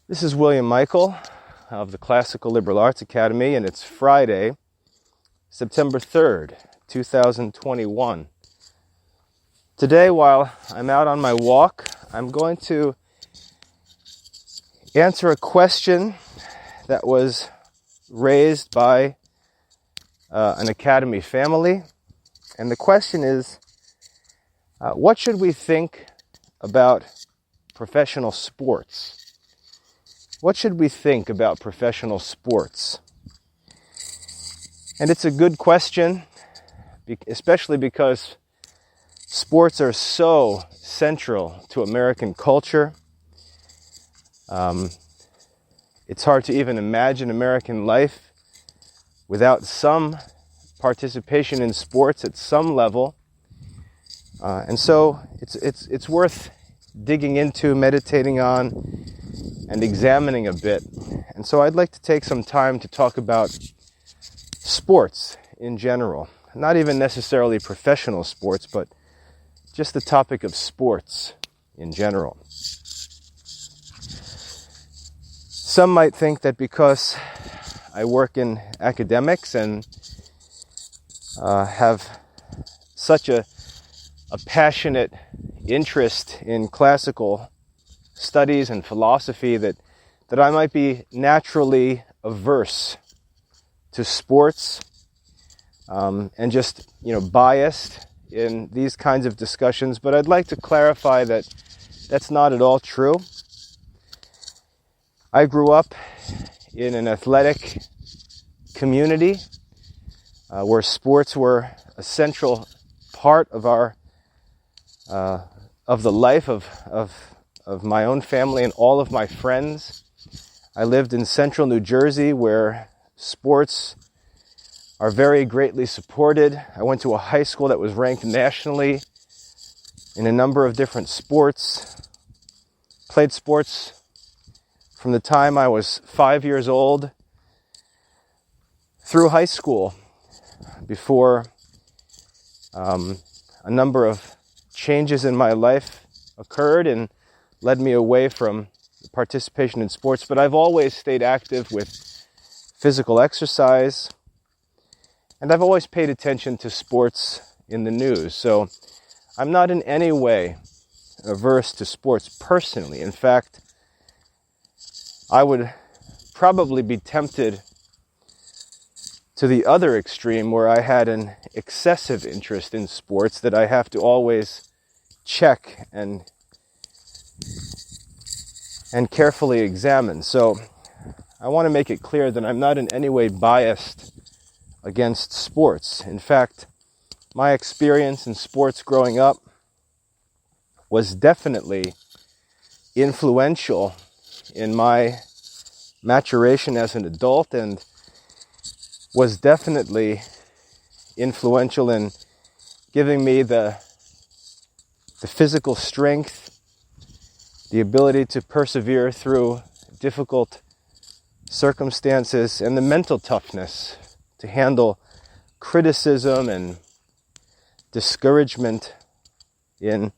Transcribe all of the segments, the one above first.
This is William Michael of the Classical Liberal Arts Academy, and it's Friday, September 3rd, 2021. Today, while I'm out on my walk, I'm going to answer a question that was raised by an Academy family. And the question is, what should we think about professional sports? What should we think about professional sports? And it's a good question, especially because sports are so central to American culture. It's hard to even imagine American life without some participation in sports at some level. And so it's worth digging into, meditating on, and examining a bit. And so I'd like to take some time to talk about sports in general. Not even necessarily professional sports, but just the topic of sports in general. Some might think that because I work in academics and have such a passionate interest in classical studies and philosophy that I might be naturally averse to sports and just biased in these kinds of discussions. But I'd like to clarify that that's not at all true. I grew up in an athletic community where sports were a central part of our of the life of my own family and all of my friends. I lived in central New Jersey where sports are very greatly supported. I went to a high school that was ranked nationally in a number of different sports. Played sports from the time I was 5 years old through high school before a number of changes in my life occurred and led me away from participation in sports. But I've always stayed active with physical exercise, and I've always paid attention to sports in the news. So I'm not in any way averse to sports personally. In fact, I would probably be tempted to the other extreme where I had an excessive interest in sports that I have to always check and carefully examine. So I want to make it clear that I'm not in any way biased against sports. In fact, my experience in sports growing up was definitely influential in my maturation as an adult, and was definitely influential in giving me the physical strength, the ability to persevere through difficult circumstances, and the mental toughness to handle criticism and discouragement in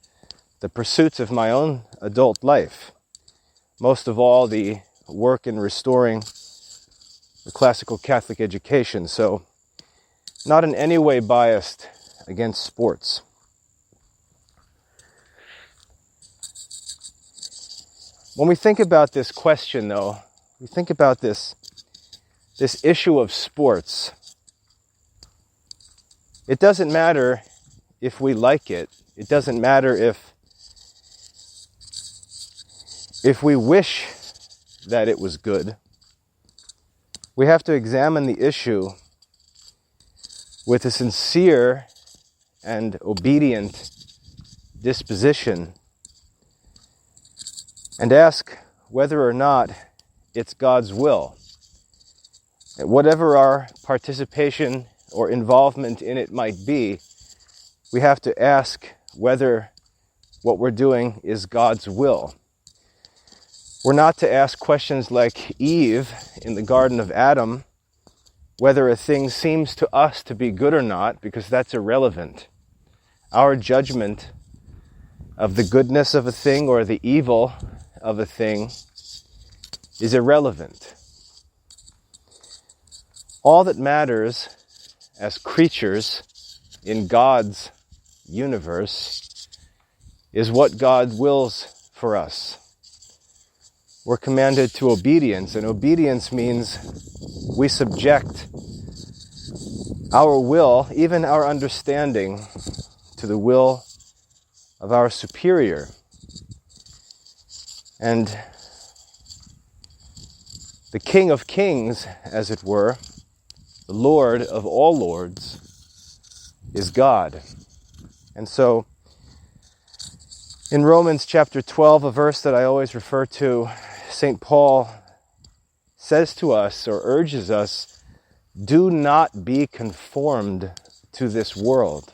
the pursuits of my own adult life. Most of all, the work in restoring the classical Catholic education. So, not in any way biased against sports. When we think about this question, though, we think about this issue of sports. It doesn't matter if we like it. It doesn't matter if we wish that it was good. We have to examine the issue with a sincere and obedient disposition and ask whether or not it's God's will. Whatever our participation or involvement in it might be, we have to ask whether what we're doing is God's will. We're not to ask questions like Eve in the Garden of Adam, whether a thing seems to us to be good or not, because that's irrelevant. Our judgment of the goodness of a thing or the evil of a thing is irrelevant. All that matters as creatures in God's universe is what God wills for us. We're commanded to obedience, and obedience means we subject our will, even our understanding, to the will of our superior. And the King of Kings, as it were, the Lord of all lords, is God. And so, in Romans chapter 12, a verse that I always refer to, St. Paul says to us, or urges us, do not be conformed to this world,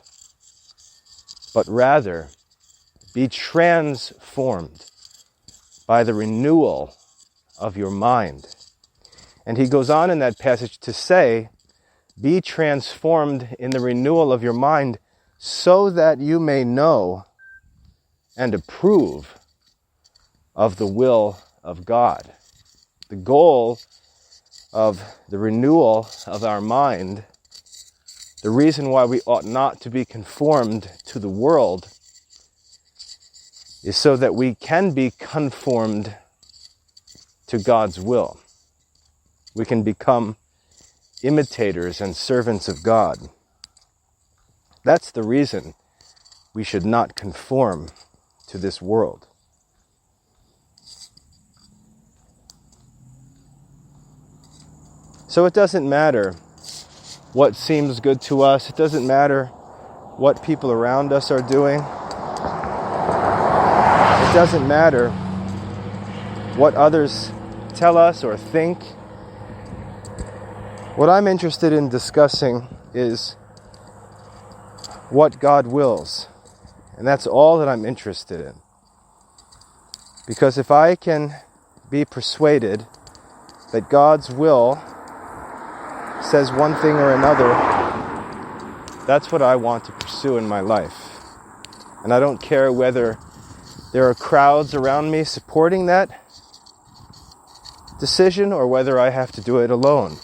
but rather be transformed by the renewal of your mind. And he goes on in that passage to say, be transformed in the renewal of your mind so that you may know and approve of the will of God. The goal of the renewal of our mind, the reason why we ought not to be conformed to the world, is so that we can be conformed to God's will. We can become imitators and servants of God. That's the reason we should not conform to this world. So it doesn't matter what seems good to us. It doesn't matter what people around us are doing. It doesn't matter what others tell us or think. What I'm interested in discussing is what God wills. And that's all that I'm interested in. Because if I can be persuaded that God's will says one thing or another, that's what I want to pursue in my life. And I don't care whether there are crowds around me supporting that decision or whether I have to do it alone.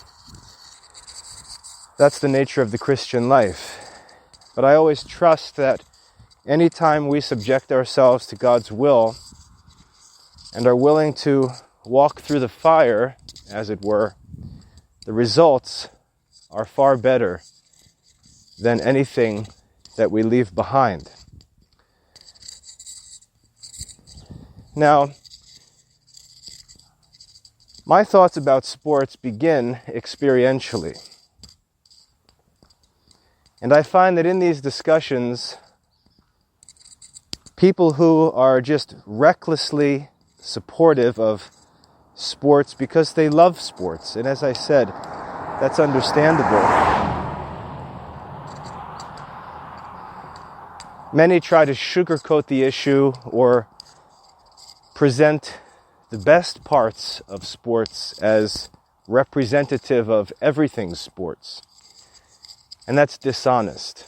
That's the nature of the Christian life. But I always trust that anytime we subject ourselves to God's will and are willing to walk through the fire, as it were, the results are far better than anything that we leave behind. Now, my thoughts about sports begin experientially. And I find that in these discussions, people who are just recklessly supportive of sports because they love sports, and as I said, that's understandable. Many try to sugarcoat the issue or present the best parts of sports as representative of everything sports. And that's dishonest.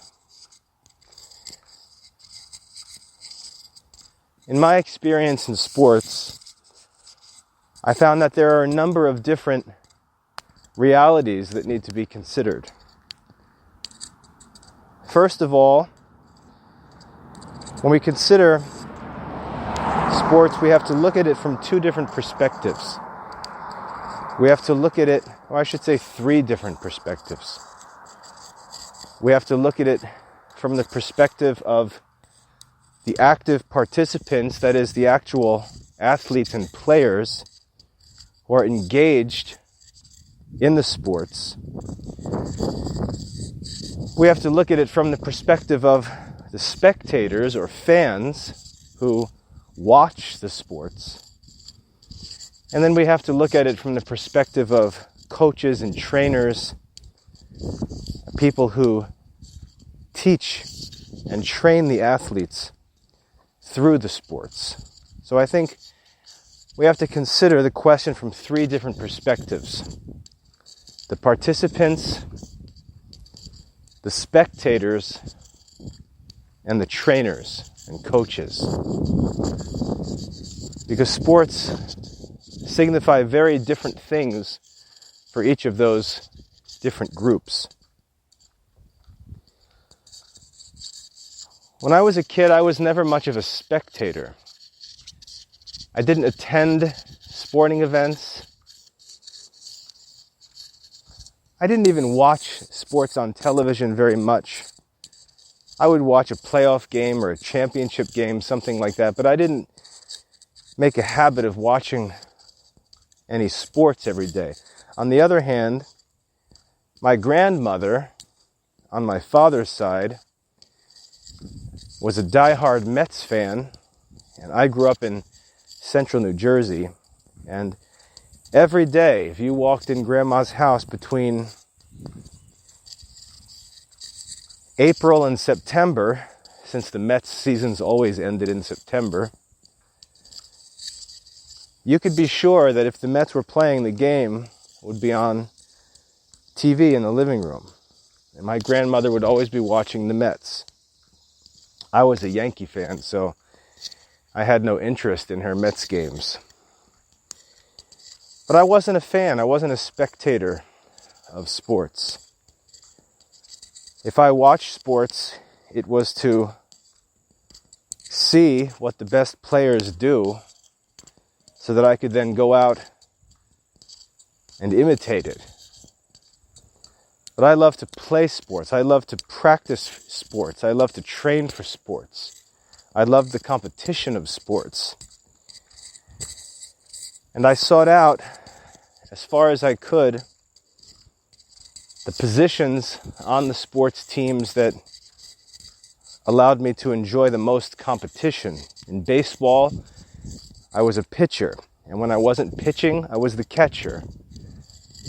In my experience in sports, I found that there are a number of different realities that need to be considered. First of all, when we consider sports, we have to look at it from two different perspectives. We have to look at it, or I should say 3 different perspectives. We have to look at it from the perspective of the active participants, that is, the actual athletes and players who are engaged in the sports. We have to look at it from the perspective of the spectators or fans who watch the sports. And then we have to look at it from the perspective of coaches and trainers, people who teach and train the athletes through the sports. So I think we have to consider the question from 3 different perspectives. The participants, the spectators, and the trainers and coaches. Because sports signify very different things for each of those different groups. When I was a kid, I was never much of a spectator. I didn't attend sporting events. I didn't even watch sports on television very much. I would watch a playoff game or a championship game, something like that, but I didn't make a habit of watching any sports every day. On the other hand, my grandmother, on my father's side, was a diehard Mets fan, and I grew up in central New Jersey, and every day, if you walked in Grandma's house between April and September, since the Mets seasons always ended in September, you could be sure that if the Mets were playing, the game would be on TV in the living room. And my grandmother would always be watching the Mets. I was a Yankee fan, so I had no interest in her Mets games. But I wasn't a fan. I wasn't a spectator of sports. If I watched sports, it was to see what the best players do so that I could then go out and imitate it. But I love to play sports. I love to practice sports. I love to train for sports. I love the competition of sports. And I sought out, as far as I could, the positions on the sports teams that allowed me to enjoy the most competition. In baseball, I was a pitcher. And when I wasn't pitching, I was the catcher.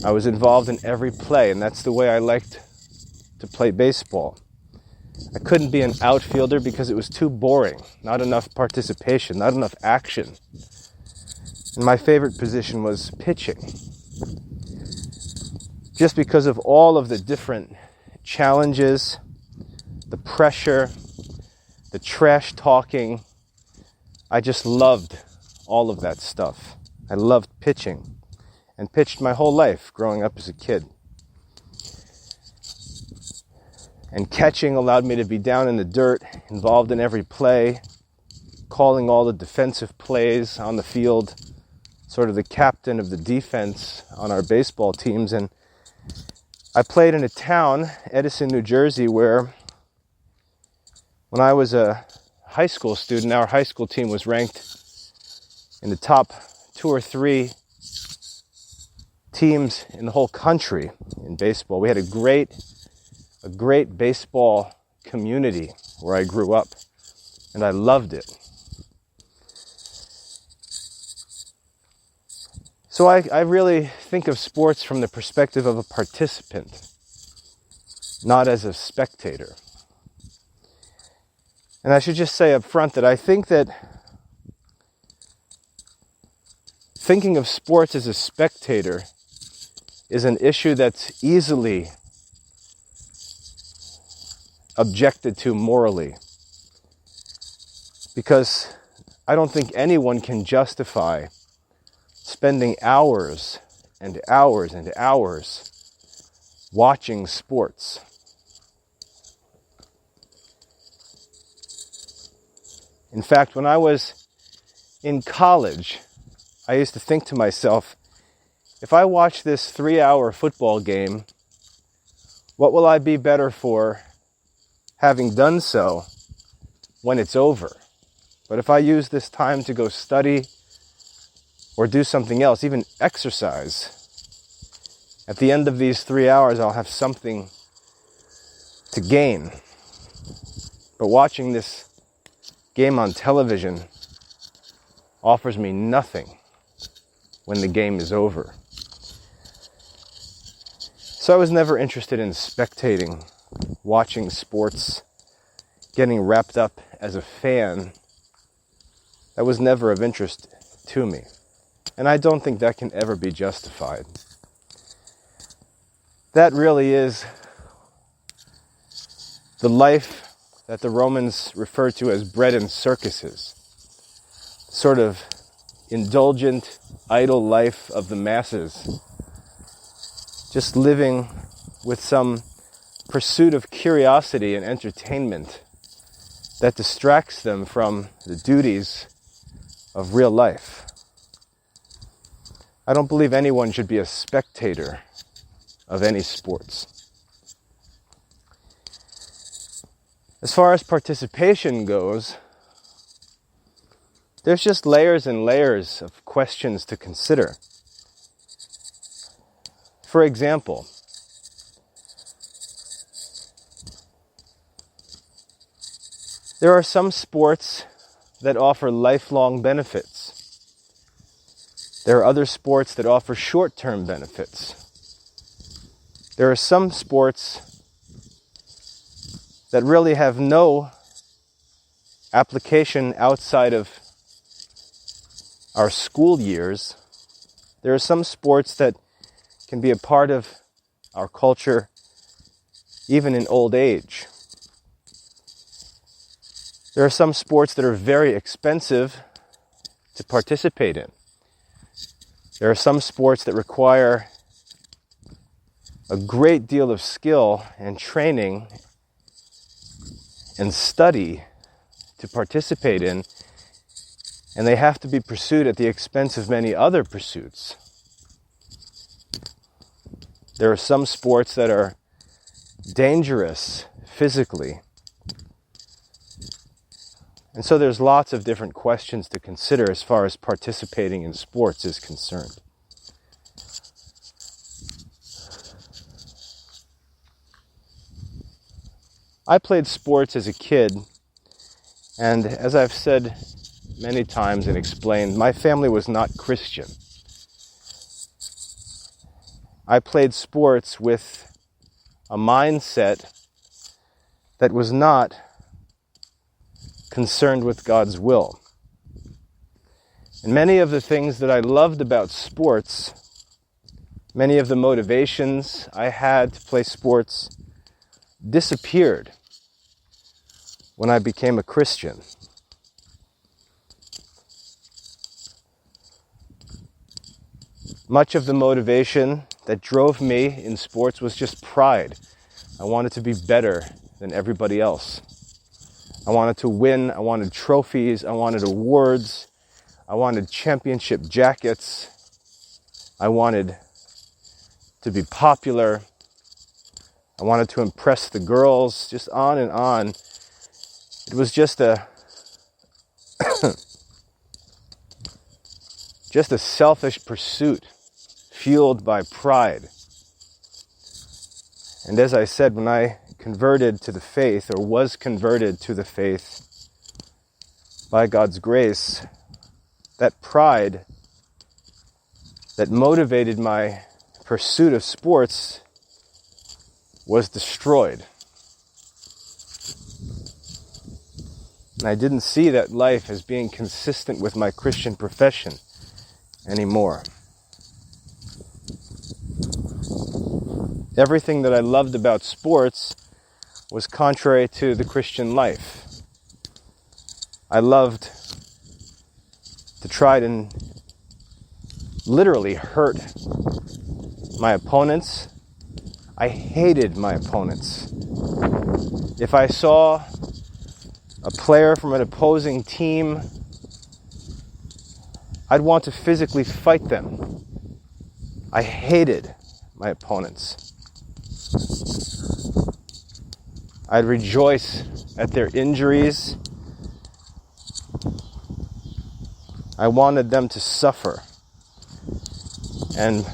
I was involved in every play, and that's the way I liked to play baseball. I couldn't be an outfielder because it was too boring, not enough participation, not enough action. And my favorite position was pitching. Just because of all of the different challenges, the pressure, the trash talking, I just loved all of that stuff. I loved pitching. And pitched my whole life growing up as a kid. And catching allowed me to be down in the dirt, involved in every play, calling all the defensive plays on the field, sort of the captain of the defense on our baseball teams. And I played in a town, Edison, New Jersey, where when I was a high school student, our high school team was ranked in the top 2 or 3 teams in the whole country in baseball. We had a great baseball community where I grew up, and I loved it. So I really think of sports from the perspective of a participant, not as a spectator. And I should just say up front that I think that thinking of sports as a spectator is an issue that's easily objected to morally. Because I don't think anyone can justify spending hours and hours and hours watching sports. In fact, when I was in college, I used to think to myself, if I watch this 3-hour football game, what will I be better for having done so when it's over? But if I use this time to go study or do something else, even exercise, at the end of these 3 hours, I'll have something to gain. But watching this game on television offers me nothing when the game is over. So I was never interested in spectating, watching sports, getting wrapped up as a fan. That was never of interest to me. And I don't think that can ever be justified. That really is the life that the Romans referred to as bread and circuses. Sort of indulgent, idle life of the masses, just living with some pursuit of curiosity and entertainment that distracts them from the duties of real life. I don't believe anyone should be a spectator of any sports. As far as participation goes, there's just layers and layers of questions to consider. For example, there are some sports that offer lifelong benefits. There are other sports that offer short-term benefits. There are some sports that really have no application outside of our school years. There are some sports that can be a part of our culture even in old age. There are some sports that are very expensive to participate in. There are some sports that require a great deal of skill and training and study to participate in, and they have to be pursued at the expense of many other pursuits. There are some sports that are dangerous physically. And so there's lots of different questions to consider as far as participating in sports is concerned. I played sports as a kid, and as I've said many times and explained, my family was not Christian. I played sports with a mindset that was not concerned with God's will. And many of the things that I loved about sports, many of the motivations I had to play sports, disappeared when I became a Christian. Much of the motivation that drove me in sports was just pride. I wanted to be better than everybody else. I wanted to win. I wanted trophies. I wanted awards. I wanted championship jackets. I wanted to be popular. I wanted to impress the girls, just on and on. It was just a just a selfish pursuit fueled by pride. And as I said, when I converted to the faith, or was converted to the faith by God's grace, that pride that motivated my pursuit of sports was destroyed. And I didn't see that life as being consistent with my Christian profession anymore. Everything that I loved about sports was contrary to the Christian life. I loved to try and literally hurt my opponents. I hated my opponents. If I saw a player from an opposing team, I'd want to physically fight them. I hated my opponents. I'd rejoice at their injuries. I wanted them to suffer. And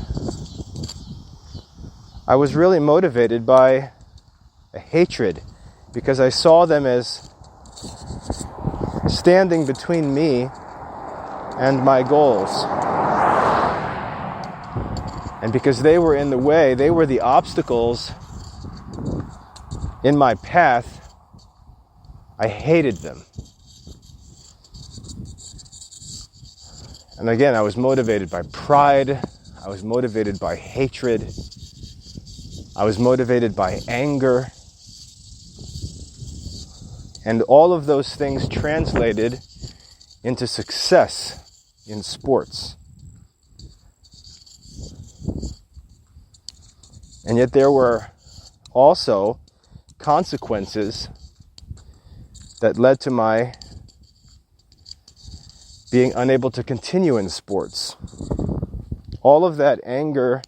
I was really motivated by a hatred, because I saw them as standing between me and my goals. And because they were in the way, they were the obstacles in my path, I hated them. And again, I was motivated by pride. I was motivated by hatred. I was motivated by anger. And all of those things translated into success in sports. And yet there were also consequences that led to my being unable to continue in sports. All of that anger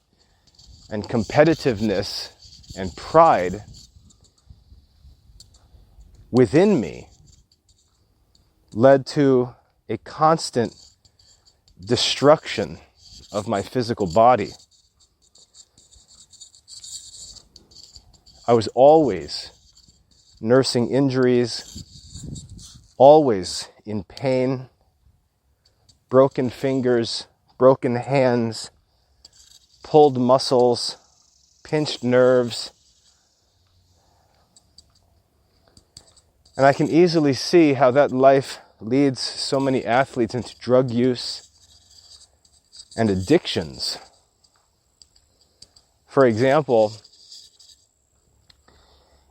and competitiveness and pride within me led to a constant destruction of my physical body. I was always nursing injuries, always in pain, broken fingers, broken hands, pulled muscles, pinched nerves. And I can easily see how that life leads so many athletes into drug use and addictions. For example,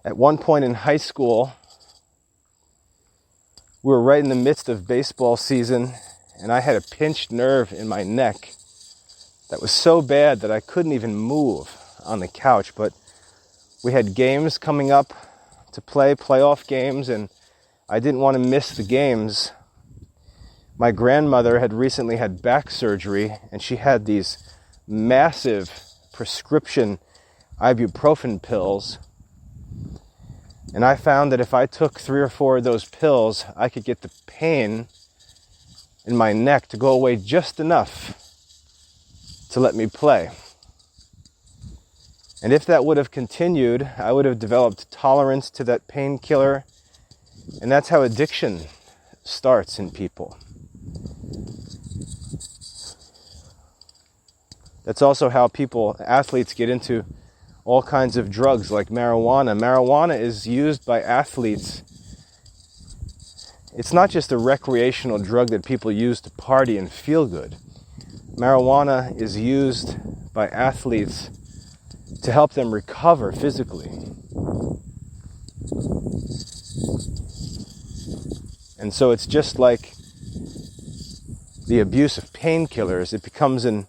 at one point in high school, we were right in the midst of baseball season, and I had a pinched nerve in my neck that was so bad that I couldn't even move on the couch. But we had games coming up to play, playoff games, and I didn't want to miss the games. My grandmother had recently had back surgery, and she had these massive prescription ibuprofen pills. And I found that if I took 3 or 4 of those pills, I could get the pain in my neck to go away just enough to let me play. And if that would have continued, I would have developed tolerance to that painkiller. And that's how addiction starts in people. That's also how athletes get into all kinds of drugs like marijuana. Marijuana is used by athletes. It's not just a recreational drug that people use to party and feel good. Marijuana is used by athletes to help them recover physically. And so it's just like the abuse of painkillers. It becomes an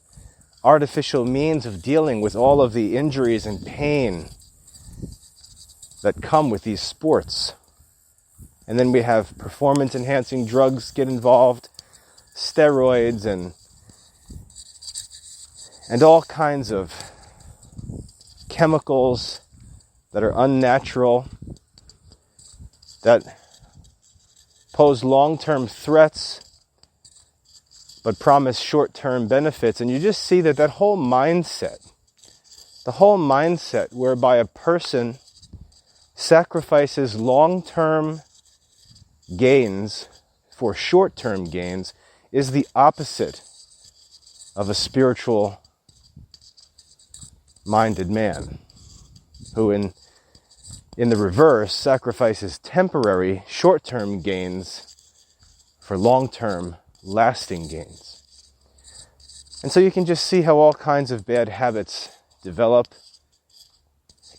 artificial means of dealing with all of the injuries and pain that come with these sports. And then we have performance-enhancing drugs get involved, steroids, and all kinds of chemicals that are unnatural, that pose long-term threats but promise short-term benefits. And you just see that whole mindset, the whole mindset whereby a person sacrifices long-term gains for short-term gains, is the opposite of a spiritual-minded man, who in the reverse sacrifices temporary short-term gains for long-term lasting gains. And so you can just see how all kinds of bad habits develop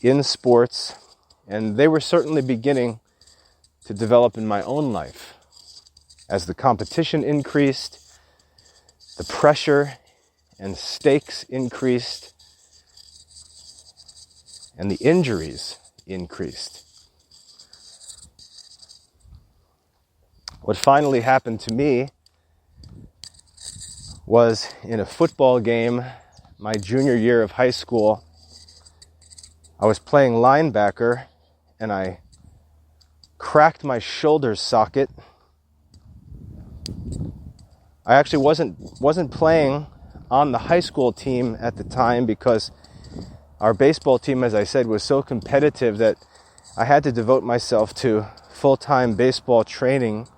in sports, and they were certainly beginning to develop in my own life. As the competition increased, the pressure and stakes increased, and the injuries increased. What finally happened to me was in a football game my junior year of high school. I was playing linebacker and I cracked my shoulder socket. I actually wasn't playing on the high school team at the time because our baseball team, as I said, was so competitive that I had to devote myself to full-time baseball training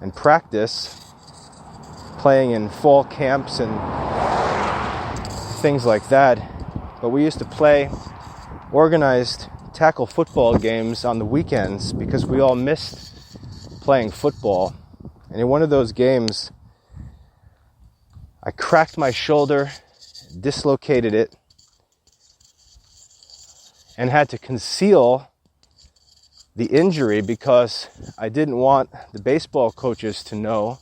and practice, playing in fall camps and things like that. But we used to play organized tackle football games on the weekends because we all missed playing football. And in one of those games, I cracked my shoulder, dislocated it, and had to conceal the injury because I didn't want the baseball coaches to know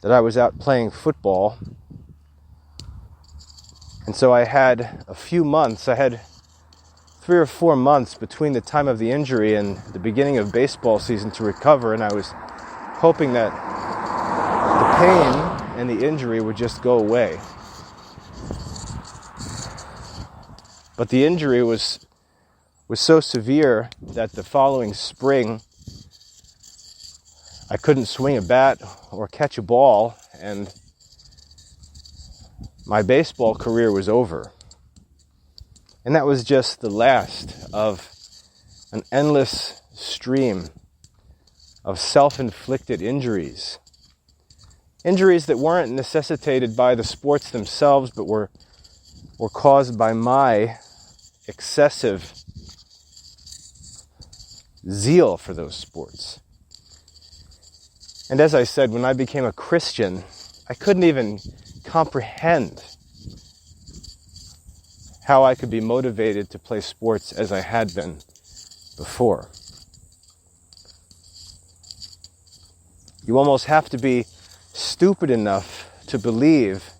that I was out playing football. And so I had a few months, I had 3 or 4 months between the time of the injury and the beginning of baseball season to recover, and I was hoping that the pain and the injury would just go away. But the injury was so severe that the following spring I couldn't swing a bat or catch a ball, and my baseball career was over. And that was just the last of an endless stream of self-inflicted injuries. Injuries that weren't necessitated by the sports themselves, but were caused by my excessive zeal for those sports. And as I said, when I became a Christian, I couldn't even comprehend how I could be motivated to play sports as I had been before. You almost have to be stupid enough to believe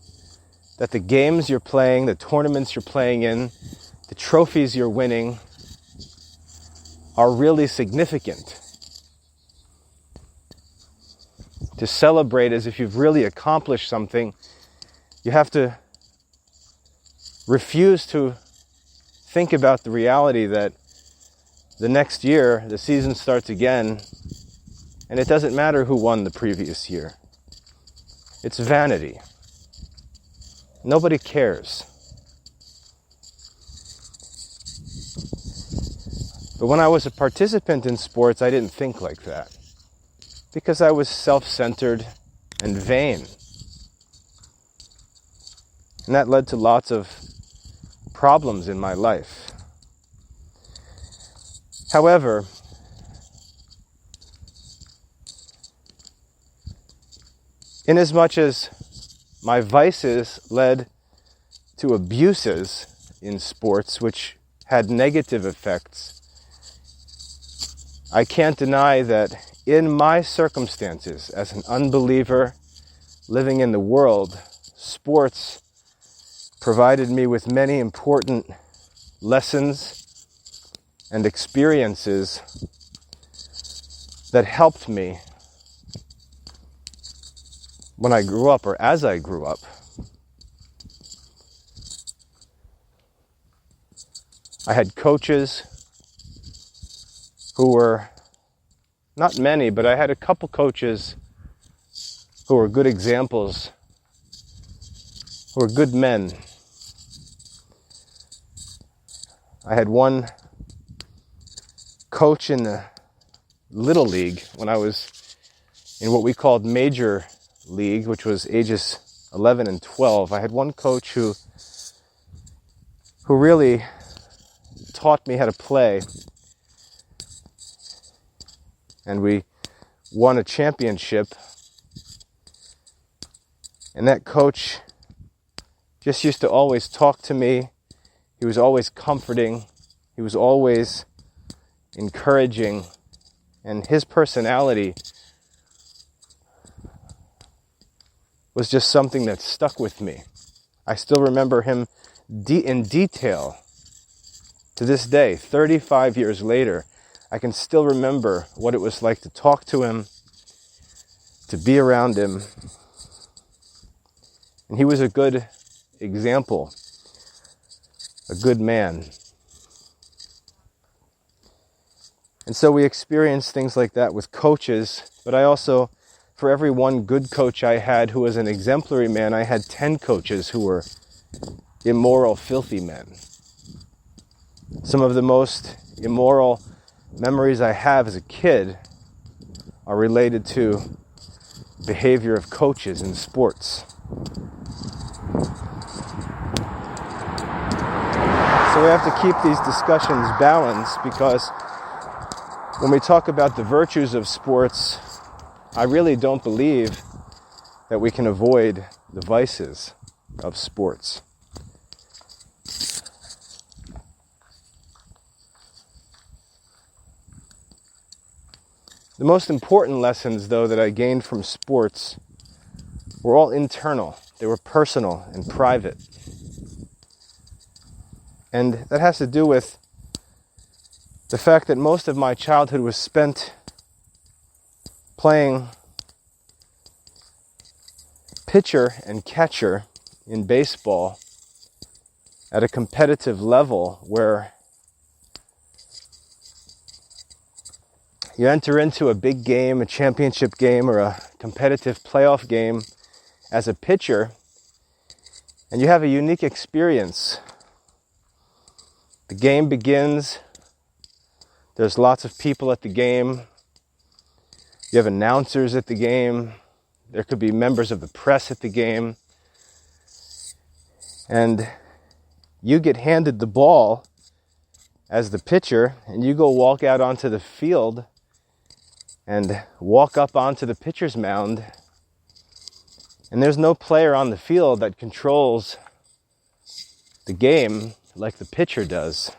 that the games you're playing, the tournaments you're playing in, the trophies you're winning are really significant. To celebrate as if you've really accomplished something, you have to refuse to think about the reality that the next year, the season starts again, and it doesn't matter who won the previous year. It's vanity. Nobody cares. But when I was a participant in sports, I didn't think like that, because I was self-centered and vain. And that led to lots of problems in my life. However, inasmuch as my vices led to abuses in sports, which had negative effects, I can't deny that in my circumstances as an unbeliever living in the world, sports provided me with many important lessons and experiences that helped me when I grew up, or as I grew up. I had coaches who were, not many, but I had a couple coaches who were good examples, who were good men. I had one coach in the Little League when I was in what we called Major League, which was ages 11 and 12. I had one coach who really taught me how to play. And we won a championship. And that coach just used to always talk to me. He was always comforting. He was always encouraging. And his personality was just something that stuck with me. I still remember him in detail to this day, 35 years later. I can still remember what it was like to talk to him, to be around him. And he was a good example, a good man. And so we experienced things like that with coaches, but I also, for every one good coach I had who was an exemplary man, I had 10 coaches who were immoral, filthy men. Some of the most immoral memories I have as a kid are related to behavior of coaches in sports. So we have to keep these discussions balanced, because when we talk about the virtues of sports, I really don't believe that we can avoid the vices of sports. The most important lessons, though, that I gained from sports were all internal. They were personal and private. And that has to do with the fact that most of my childhood was spent playing pitcher and catcher in baseball at a competitive level where you enter into a big game, a championship game, or a competitive playoff game as a pitcher, and you have a unique experience. The game begins. There's lots of people at the game. You have announcers at the game. There could be members of the press at the game. And you get handed the ball as the pitcher, and you go walk out onto the field and walk up onto the pitcher's mound. And there's no player on the field that controls the game like the pitcher does.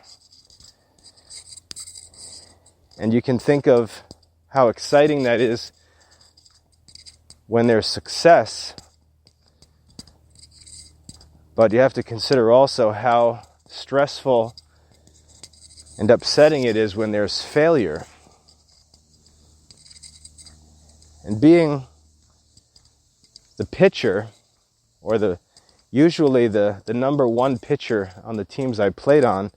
And you can think of how exciting that is when there's success. But you have to consider also how stressful and upsetting it is when there's failure. And being the pitcher, or usually the number one pitcher on the teams I played on,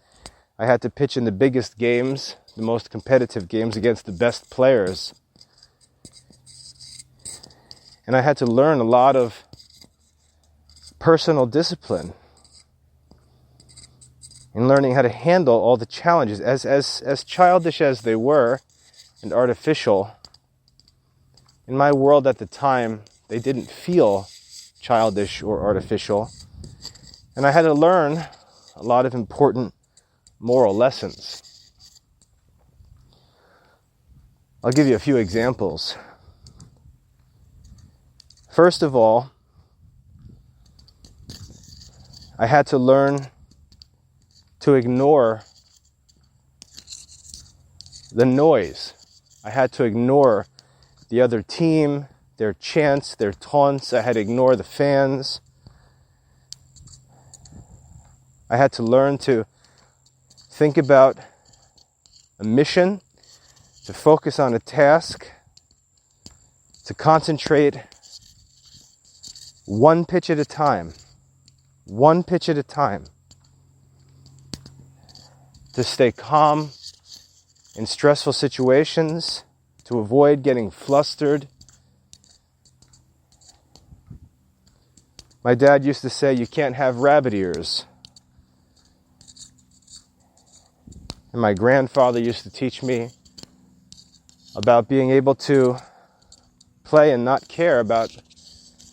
I had to pitch in the biggest games, the most competitive games against the best players. And I had to learn a lot of personal discipline in learning how to handle all the challenges, as childish as they were and artificial. In my world at the time, they didn't feel childish or artificial. And I had to learn a lot of important moral lessons. I'll give you a few examples. First of all, I had to learn to ignore the noise. I had to ignore the other team, their chants, their taunts. I had to ignore the fans. I had to learn to think about a mission, to focus on a task, to concentrate one pitch at a time. One pitch at a time. To stay calm in stressful situations, to avoid getting flustered. My dad used to say, you can't have rabbit ears. And my grandfather used to teach me about being able to play and not care about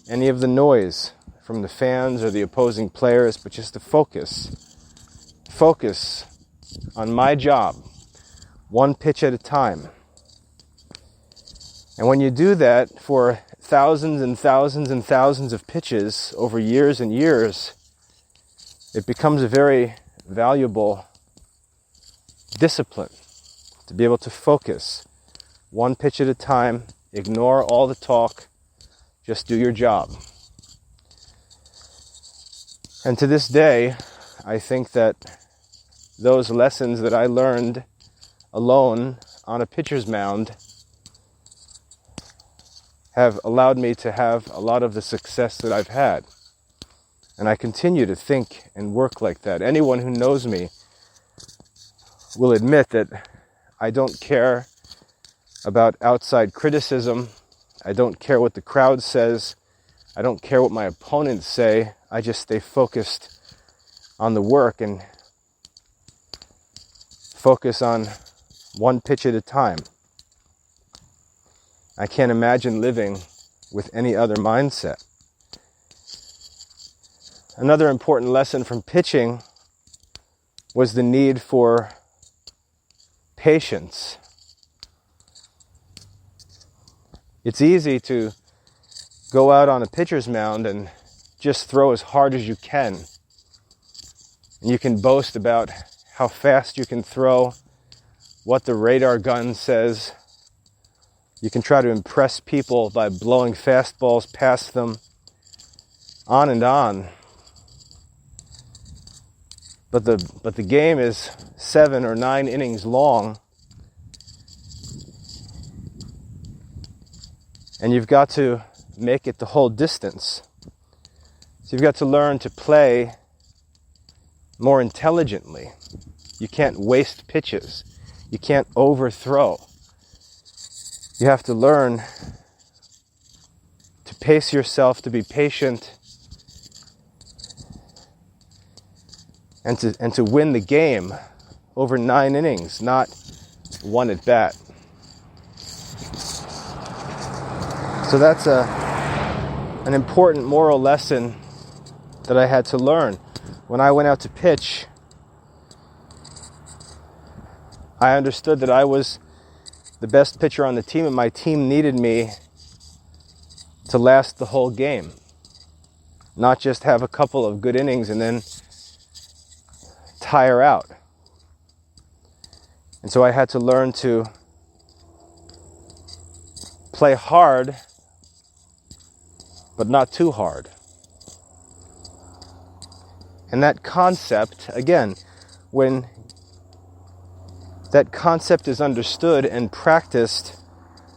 any of the noise from the fans or the opposing players, but just to focus on my job, one pitch at a time. And when you do that for thousands and thousands and thousands of pitches over years and years, it becomes a very valuable discipline to be able to focus one pitch at a time, ignore all the talk, just do your job. And to this day, I think that those lessons that I learned alone on a pitcher's mound have allowed me to have a lot of the success that I've had. And I continue to think and work like that. Anyone who knows me will admit that I don't care about outside criticism. I don't care what the crowd says. I don't care what my opponents say. I just stay focused on the work and focus on one pitch at a time. I can't imagine living with any other mindset. Another important lesson from pitching was the need for patience. It's easy to go out on a pitcher's mound and just throw as hard as you can. And you can boast about how fast you can throw, what the radar gun says. You can try to impress people by blowing fastballs past them. on and on. But the game is 7 or 9 innings long. And you've got to make it the whole distance. So you've got to learn to play more intelligently. You can't waste pitches. You can't overthrow. You have to learn to pace yourself, to be patient, and to win the game over 9 innings, not 1 at bat. So that's an important moral lesson that I had to learn. When I went out to pitch, I understood that I was the best pitcher on the team, and my team needed me to last the whole game. Not just have a couple of good innings and then tire out. And so I had to learn to play hard, but not too hard. And that concept, again, when that concept is understood and practiced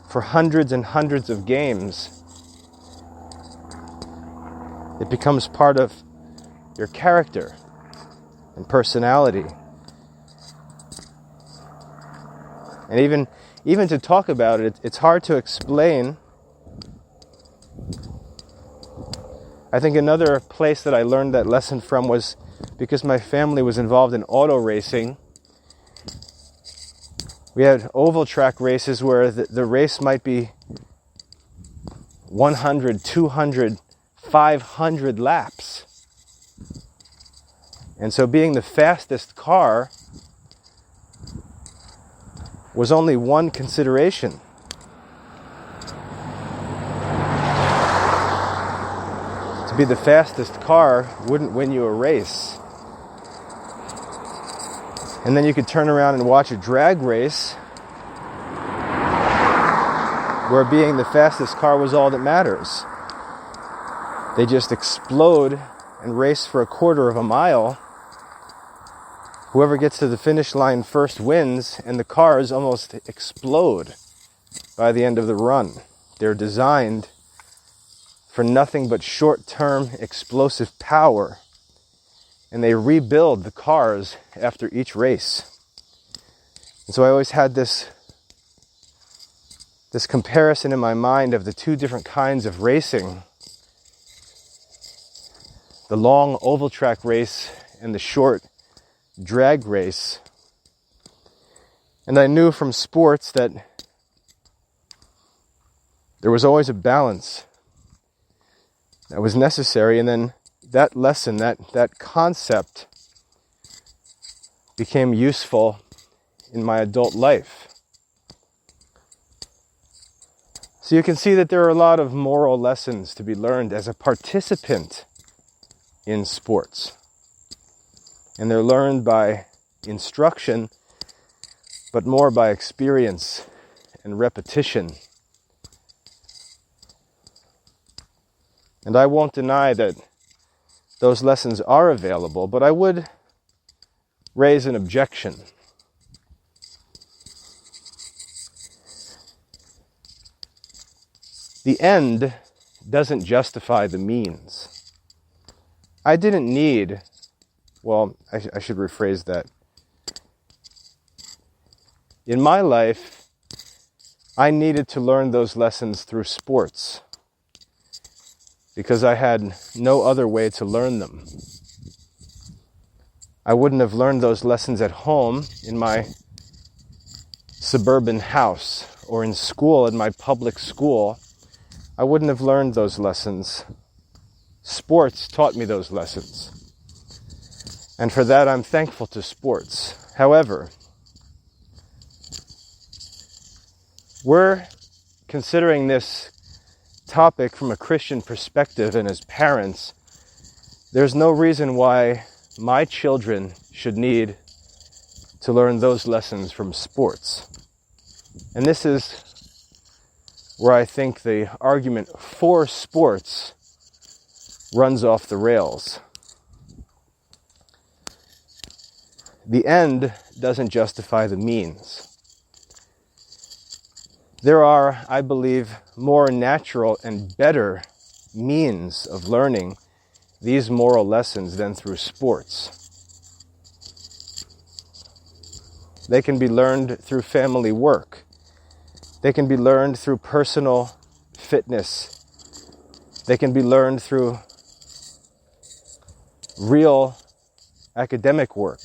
for hundreds and hundreds of games, it becomes part of your character and personality. And even to talk about it, it's hard to explain. I think another place that I learned that lesson from was because my family was involved in auto racing. We had oval track races where the race might be 100, 200, 500 laps. And so being the fastest car was only one consideration. To be the fastest car wouldn't win you a race. And then you could turn around and watch a drag race where being the fastest car was all that matters. They just explode and race for a quarter of a mile. Whoever gets to the finish line first wins, and the cars almost explode by the end of the run. They're designed for nothing but short-term explosive power, and they rebuild the cars after each race. And so I always had this comparison in my mind of the two different kinds of racing: the long oval track race and the short drag race. And I knew from sports that there was always a balance that was necessary. And then that lesson, that concept became useful in my adult life. So you can see that there are a lot of moral lessons to be learned as a participant in sports. And they're learned by instruction, but more by experience and repetition. And I won't deny that those lessons are available, but I would raise an objection. The end doesn't justify the means. I didn't need, I should rephrase that. In my life, I needed to learn those lessons through sports because I had no other way to learn them. I wouldn't have learned those lessons at home in my suburban house or in school, in my public school. I wouldn't have learned those lessons. Sports taught me those lessons. And for that, I'm thankful to sports. However, we're considering this topic from a Christian perspective, and as parents, there's no reason why my children should need to learn those lessons from sports. And this is where I think the argument for sports runs off the rails. The end doesn't justify the means. There are, I believe, more natural and better means of learning these moral lessons than through sports. They can be learned through family work. They can be learned through personal fitness. They can be learned through real academic work.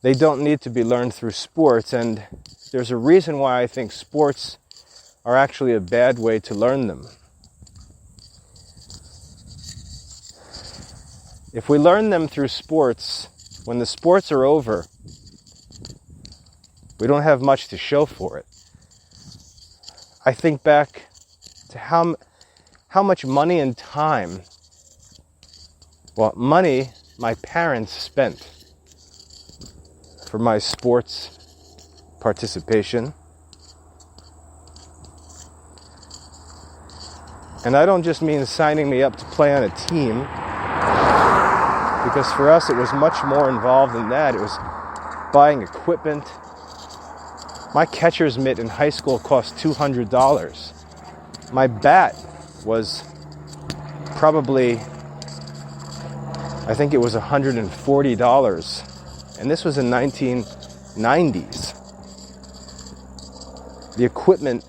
They don't need to be learned through sports, and there's a reason why I think sports are actually a bad way to learn them. If we learn them through sports, when the sports are over, we don't have much to show for it. I think back to how much money and time, money my parents spent for my sports participation. And I don't just mean signing me up to play on a team, because for us it was much more involved than that. It was buying equipment. My catcher's mitt in high school cost $200. My bat was probably, I think it was $140. And this was in 1990s. The equipment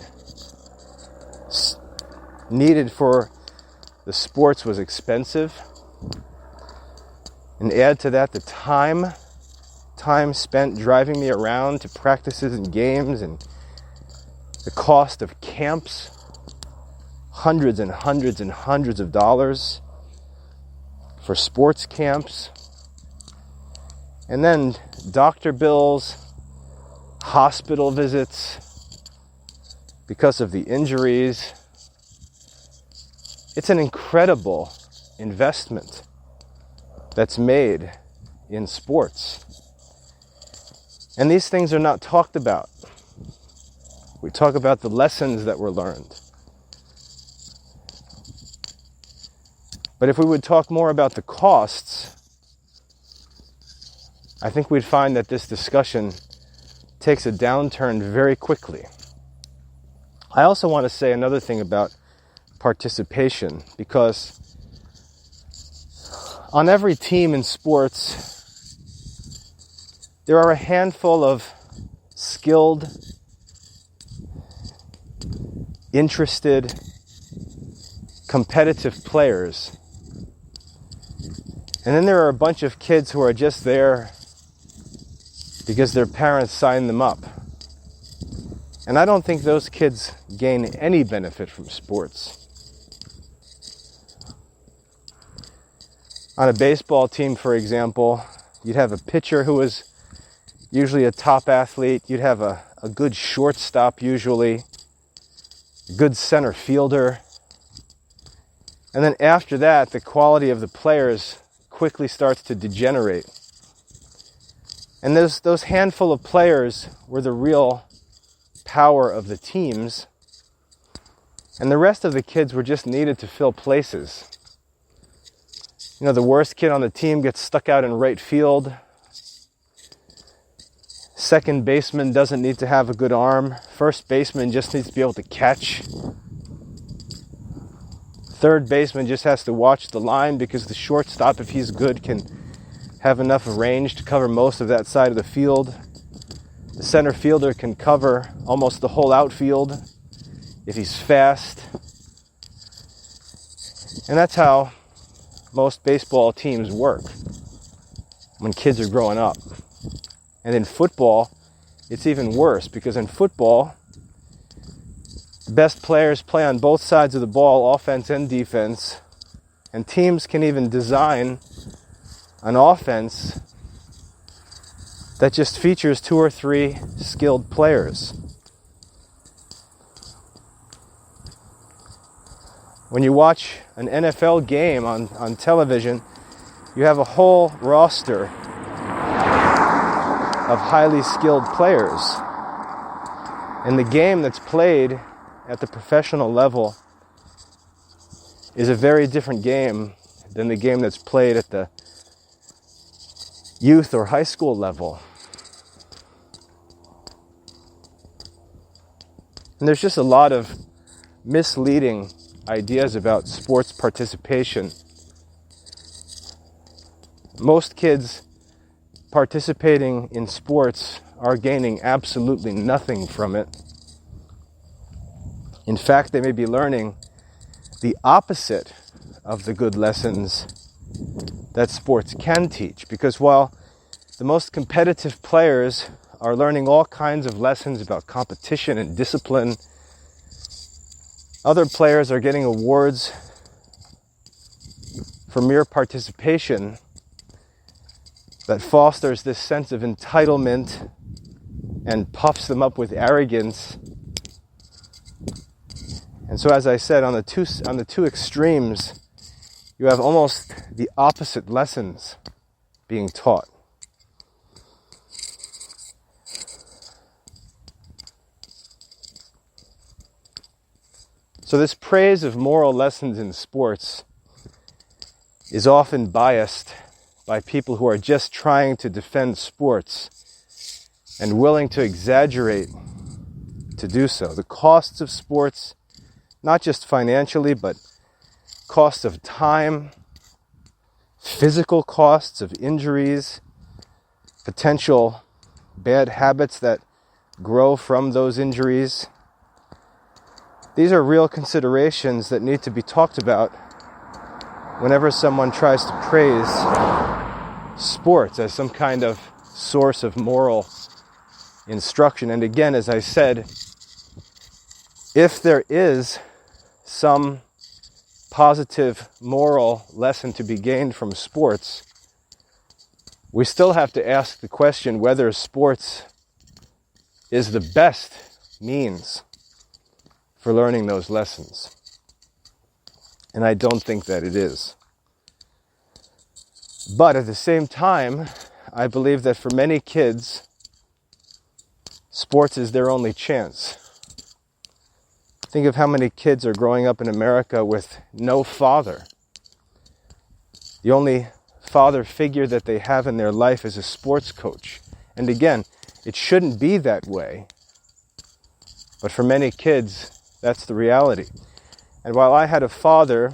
needed for the sports was expensive. And add to that the time spent driving me around to practices and games, and the cost of camps, hundreds and hundreds and hundreds of dollars for sports camps. And then doctor bills, hospital visits because of the injuries. It's an incredible investment that's made in sports. And these things are not talked about. We talk about the lessons that were learned. But if we would talk more about the costs, I think we'd find that this discussion takes a downturn very quickly. I also want to say another thing about participation, because on every team in sports, there are a handful of skilled, interested, competitive players. And then there are a bunch of kids who are just there because their parents signed them up. And I don't think those kids gain any benefit from sports. On a baseball team, for example, you'd have a pitcher who was usually a top athlete. You'd have a good shortstop usually, a good center fielder. And then after that, the quality of the players quickly starts to degenerate. And those handful of players were the real power of the teams. And the rest of the kids were just needed to fill places. You know, the worst kid on the team gets stuck out in right field. Second baseman doesn't need to have a good arm. First baseman just needs to be able to catch. Third baseman just has to watch the line, because the shortstop, if he's good, can have enough range to cover most of that side of the field. The center fielder can cover almost the whole outfield if he's fast. And that's how most baseball teams work when kids are growing up. And in football, it's even worse, because in football, the best players play on both sides of the ball, offense and defense, and teams can even design an offense that just features 2 or 3 skilled players. When you watch an NFL game on television, you have a whole roster of highly skilled players. And the game that's played at the professional level is a very different game than the game that's played at the youth or high school level. And there's just a lot of misleading ideas about sports participation. Most kids participating in sports are gaining absolutely nothing from it. In fact, they may be learning the opposite of the good lessons that sports can teach. Because while the most competitive players are learning all kinds of lessons about competition and discipline, other players are getting awards for mere participation that fosters this sense of entitlement and puffs them up with arrogance. And so, as I said, on the two extremes, you have almost the opposite lessons being taught. So this praise of moral lessons in sports is often biased by people who are just trying to defend sports and willing to exaggerate to do so. The costs of sports, not just financially, but costs of time, physical costs of injuries, potential bad habits that grow from those injuries. These are real considerations that need to be talked about whenever someone tries to praise sports as some kind of source of moral instruction. And again, as I said, if there is some positive moral lesson to be gained from sports, we still have to ask the question whether sports is the best means for learning those lessons. And I don't think that it is. But at the same time, I believe that for many kids, sports is their only chance. Think of how many kids are growing up in America with no father. The only father figure that they have in their life is a sports coach. And again, it shouldn't be that way. But for many kids, that's the reality. And while I had a father,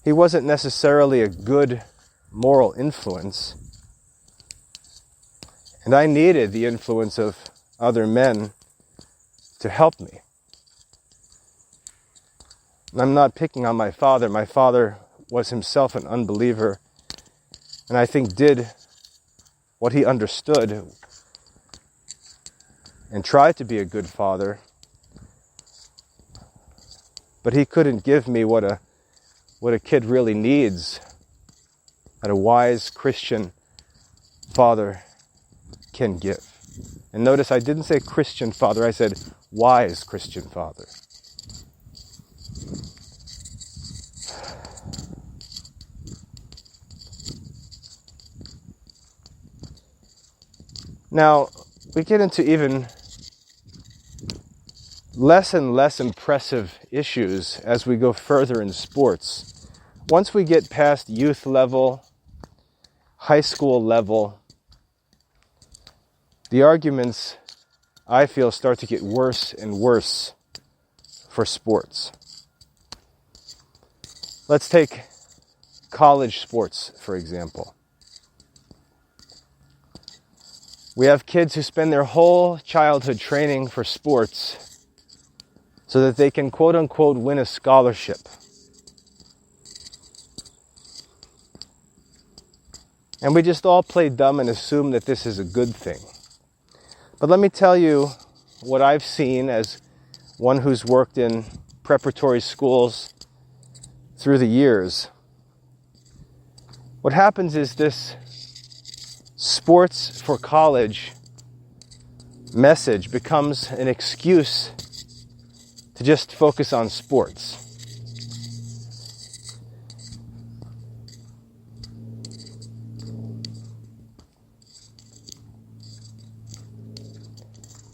he wasn't necessarily a good moral influence. And I needed the influence of other men to help me. And I'm not picking on my father. My father was himself an unbeliever, and I think did what he understood and tried to be a good father. But he couldn't give me what a kid really needs, that a wise Christian father can give. And notice I didn't say Christian father, I said wise Christian father. Now, we get into even less and less impressive issues as we go further in sports. Once we get past youth level, high school level, the arguments, I feel, start to get worse and worse for sports. Let's take college sports, for example. We have kids who spend their whole childhood training for sports so that they can, quote unquote, win a scholarship. And we just all play dumb and assume that this is a good thing. But let me tell you what I've seen as one who's worked in preparatory schools through the years. What happens is this sports for college message becomes an excuse to just focus on sports.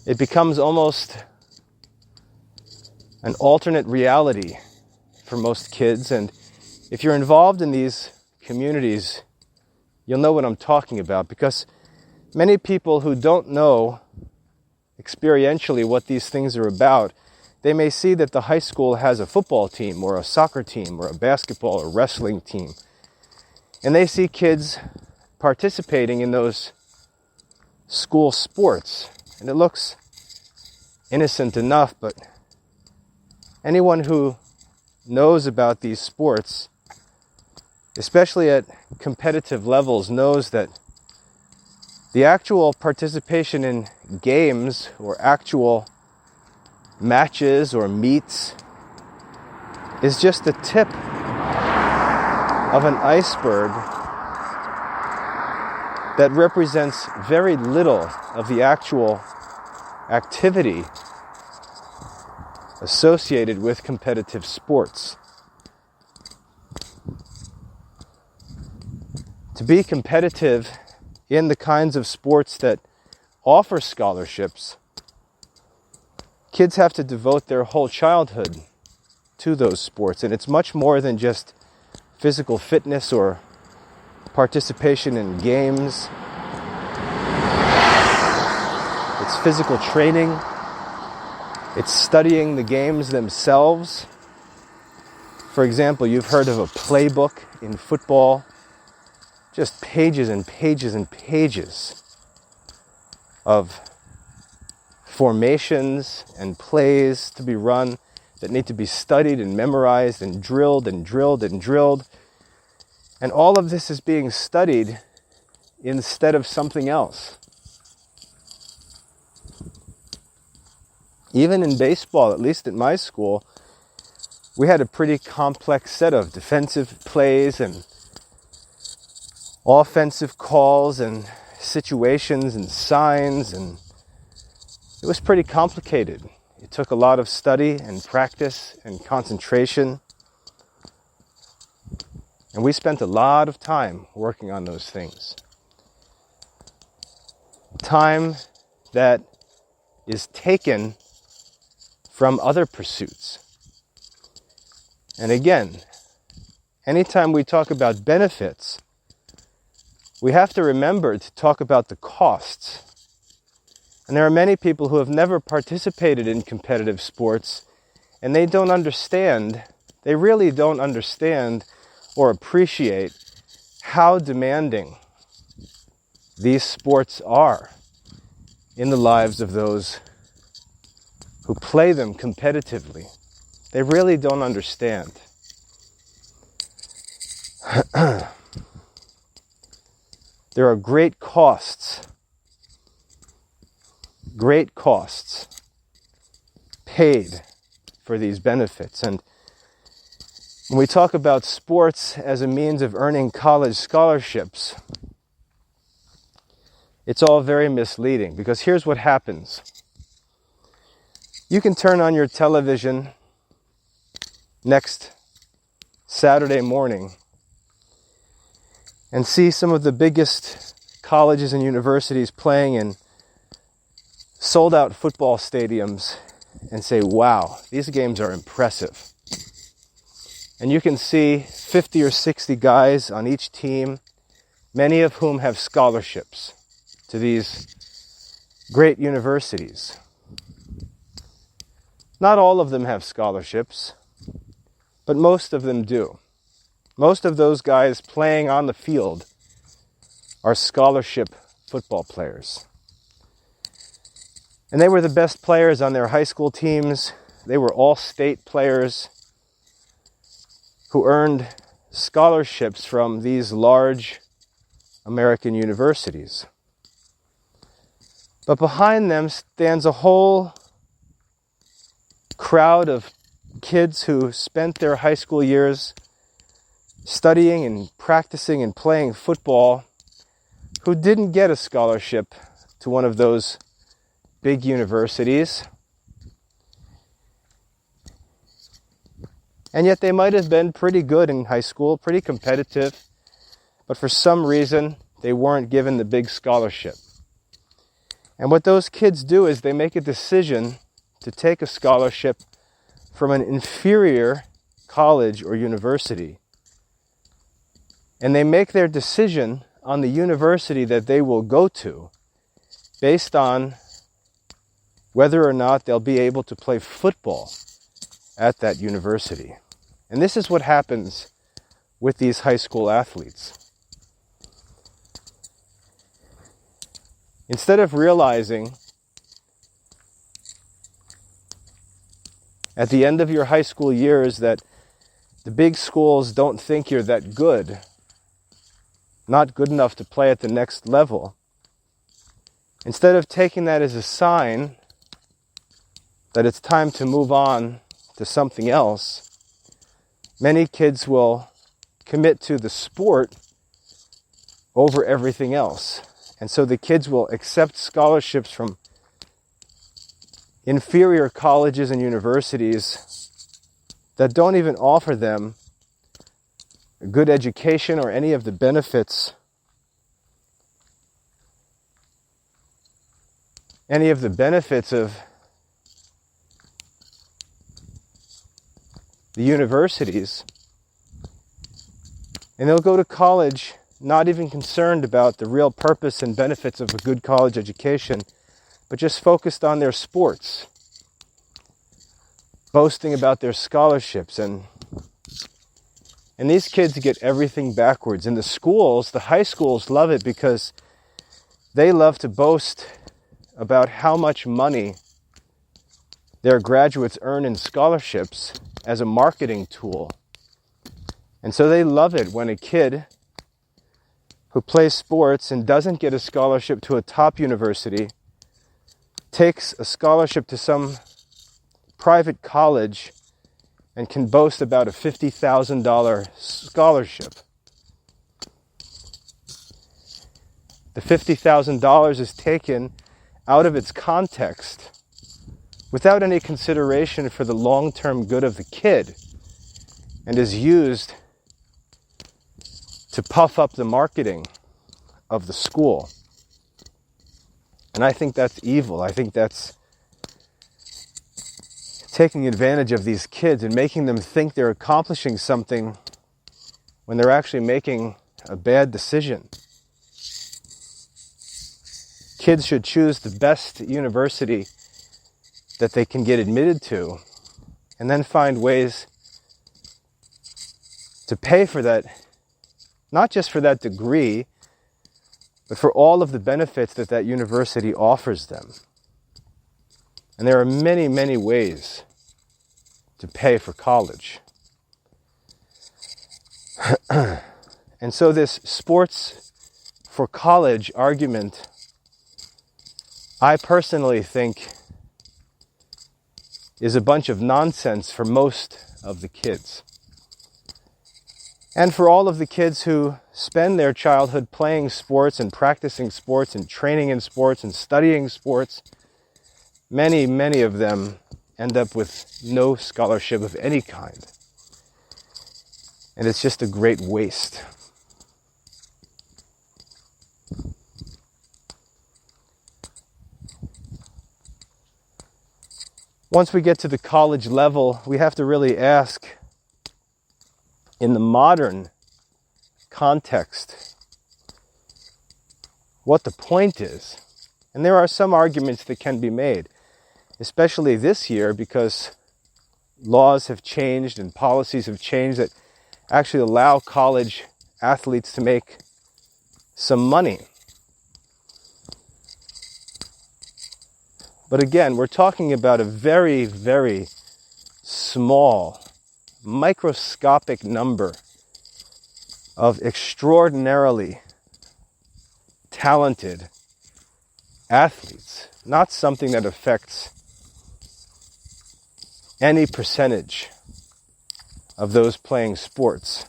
It becomes almost an alternate reality for most kids. And if you're involved in these communities, you'll know what I'm talking about, because many people who don't know experientially what these things are about, they may see that the high school has a football team or a soccer team or a basketball or wrestling team. And they see kids participating in those school sports. And it looks innocent enough, but anyone who knows about these sports, especially at competitive levels, knows that the actual participation in games or actual matches or meets is just the tip of an iceberg that represents very little of the actual activity associated with competitive sports. To be competitive in the kinds of sports that offer scholarships, kids have to devote their whole childhood to those sports. And it's much more than just physical fitness or participation in games. It's physical training. It's studying the games themselves. For example, you've heard of a playbook in football. Just pages and pages and pages of formations and plays to be run that need to be studied and memorized and drilled and drilled and drilled. And all of this is being studied instead of something else. Even in baseball, at least at my school, we had a pretty complex set of defensive plays and offensive calls and situations and signs, and it was pretty complicated. It took a lot of study and practice and concentration, and we spent a lot of time working on those things. Time that is taken from other pursuits. And again, anytime we talk about benefits, we have to remember to talk about the costs. And there are many people who have never participated in competitive sports, and they don't understand, they really don't understand or appreciate how demanding these sports are in the lives of those who play them competitively. They really don't understand. There are great costs paid for these benefits. And when we talk about sports as a means of earning college scholarships, it's all very misleading, because here's what happens. You can turn on your television next Saturday morning and see some of the biggest colleges and universities playing in sold-out football stadiums and say, wow, these games are impressive. And you can see 50 or 60 guys on each team, many of whom have scholarships to these great universities. Not all of them have scholarships, but most of them do. Most of those guys playing on the field are scholarship football players. And they were the best players on their high school teams. They were all state players who earned scholarships from these large American universities. But behind them stands a whole crowd of kids who spent their high school years studying and practicing and playing football, who didn't get a scholarship to one of those big universities. And yet they might have been pretty good in high school, pretty competitive, but for some reason they weren't given the big scholarship. And what those kids do is they make a decision to take a scholarship from an inferior college or university. And they make their decision on the university that they will go to based on whether or not they'll be able to play football at that university. And this is what happens with these high school athletes. Instead of realizing at the end of your high school years that the big schools don't think you're that good, not good enough to play at the next level, instead of taking that as a sign that it's time to move on to something else, many kids will commit to the sport over everything else. And so the kids will accept scholarships from inferior colleges and universities that don't even offer them a good education or any of the benefits of the universities. And they'll go to college not even concerned about the real purpose and benefits of a good college education, but just focused on their sports, boasting about their scholarships. And these kids get everything backwards. And the schools, the high schools, love it because they love to boast about how much money their graduates earn in scholarships as a marketing tool. And so they love it when a kid who plays sports and doesn't get a scholarship to a top university takes a scholarship to some private college and can boast about a $50,000 scholarship. The $50,000 is taken out of its context without any consideration for the long-term good of the kid and is used to puff up the marketing of the school. And I think that's evil. I think that's taking advantage of these kids and making them think they're accomplishing something when they're actually making a bad decision. Kids should choose the best university that they can get admitted to and then find ways to pay for that, not just for that degree, but for all of the benefits that that university offers them. And there are many, many ways to pay for college. And so this sports for college argument, I personally think, is a bunch of nonsense for most of the kids. And for all of the kids who spend their childhood playing sports and practicing sports and training in sports and studying sports, many, many of them end up with no scholarship of any kind. And it's just a great waste. Once we get to the college level, we have to really ask, in the modern context, what the point is. And there are some arguments that can be made, especially this year, because laws have changed and policies have changed that actually allow college athletes to make some money. But again, we're talking about a very, very small, microscopic number of extraordinarily talented athletes, not something that affects any percentage of those playing sports.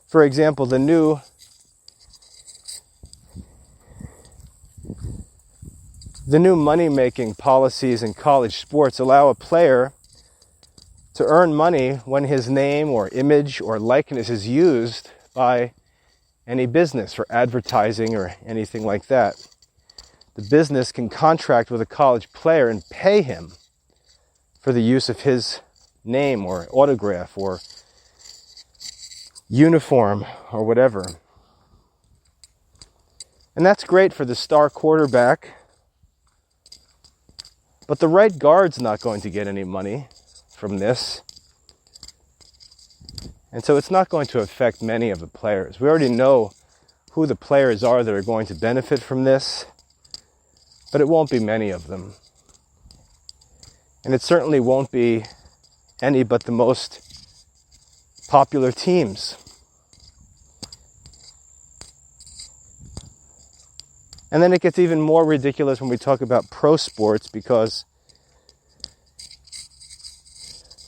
For example, the new money-making policies in college sports allow a player to earn money when his name or image or likeness is used by any business for advertising or anything like that. The business can contract with a college player and pay him for the use of his name or autograph or uniform or whatever. And that's great for the star quarterback, but the right guard's not going to get any money from this. And so it's not going to affect many of the players. We already know who the players are that are going to benefit from this, but it won't be many of them. And it certainly won't be any but the most popular teams. And then it gets even more ridiculous when we talk about pro sports, because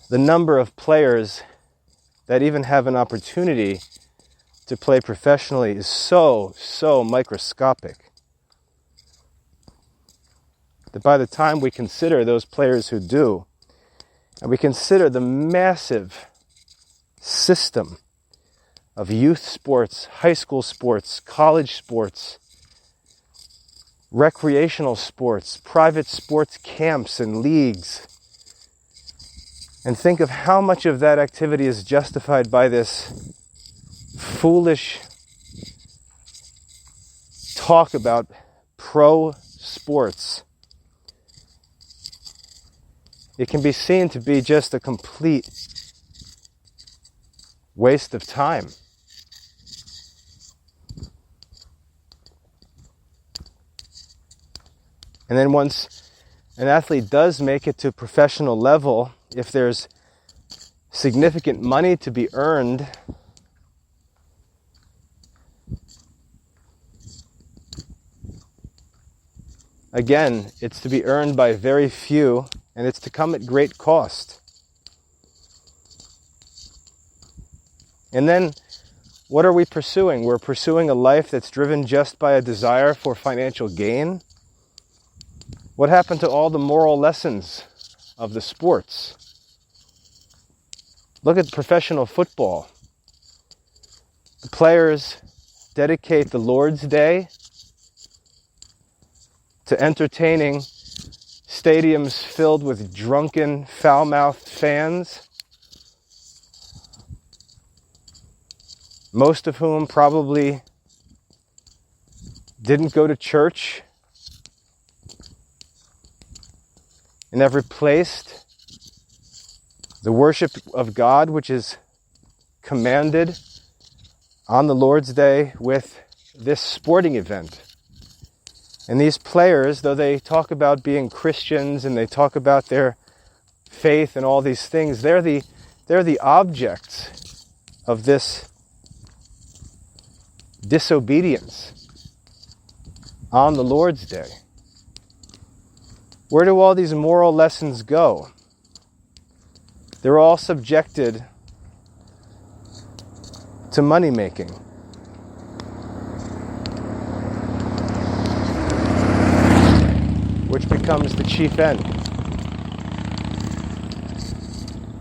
the number of players that even have an opportunity to play professionally is so microscopic that by the time we consider those players who do, and we consider the massive system of youth sports, high school sports, college sports, recreational sports, private sports camps and leagues, and think of how much of that activity is justified by this foolish talk about pro sports, it can be seen to be just a complete waste of time. And then once an athlete does make it to professional level, if there's significant money to be earned, again, it's to be earned by very few, and it's to come at great cost. And then, what are we pursuing? We're pursuing a life that's driven just by a desire for financial gain. What happened to all the moral lessons of the sports? Look at professional football. The players dedicate the Lord's Day to entertaining stadiums filled with drunken, foul-mouthed fans, most of whom probably didn't go to church, and have replaced the worship of God, which is commanded on the Lord's Day, with this sporting event. And these players, though they talk about being Christians and they talk about their faith and all these things, they're the objects of this disobedience on the Lord's Day. Where do all these moral lessons go? They're all subjected to money making. Which becomes the chief end.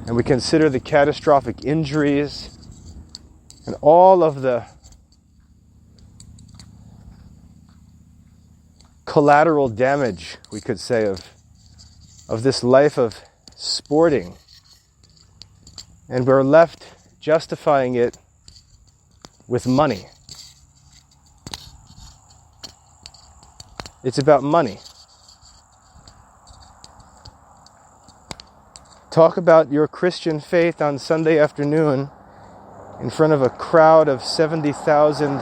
And we consider the catastrophic injuries and all of the collateral damage, we could say, of this life of sporting. And we're left justifying it with money. It's about money. Talk about your Christian faith on Sunday afternoon in front of a crowd of 70,000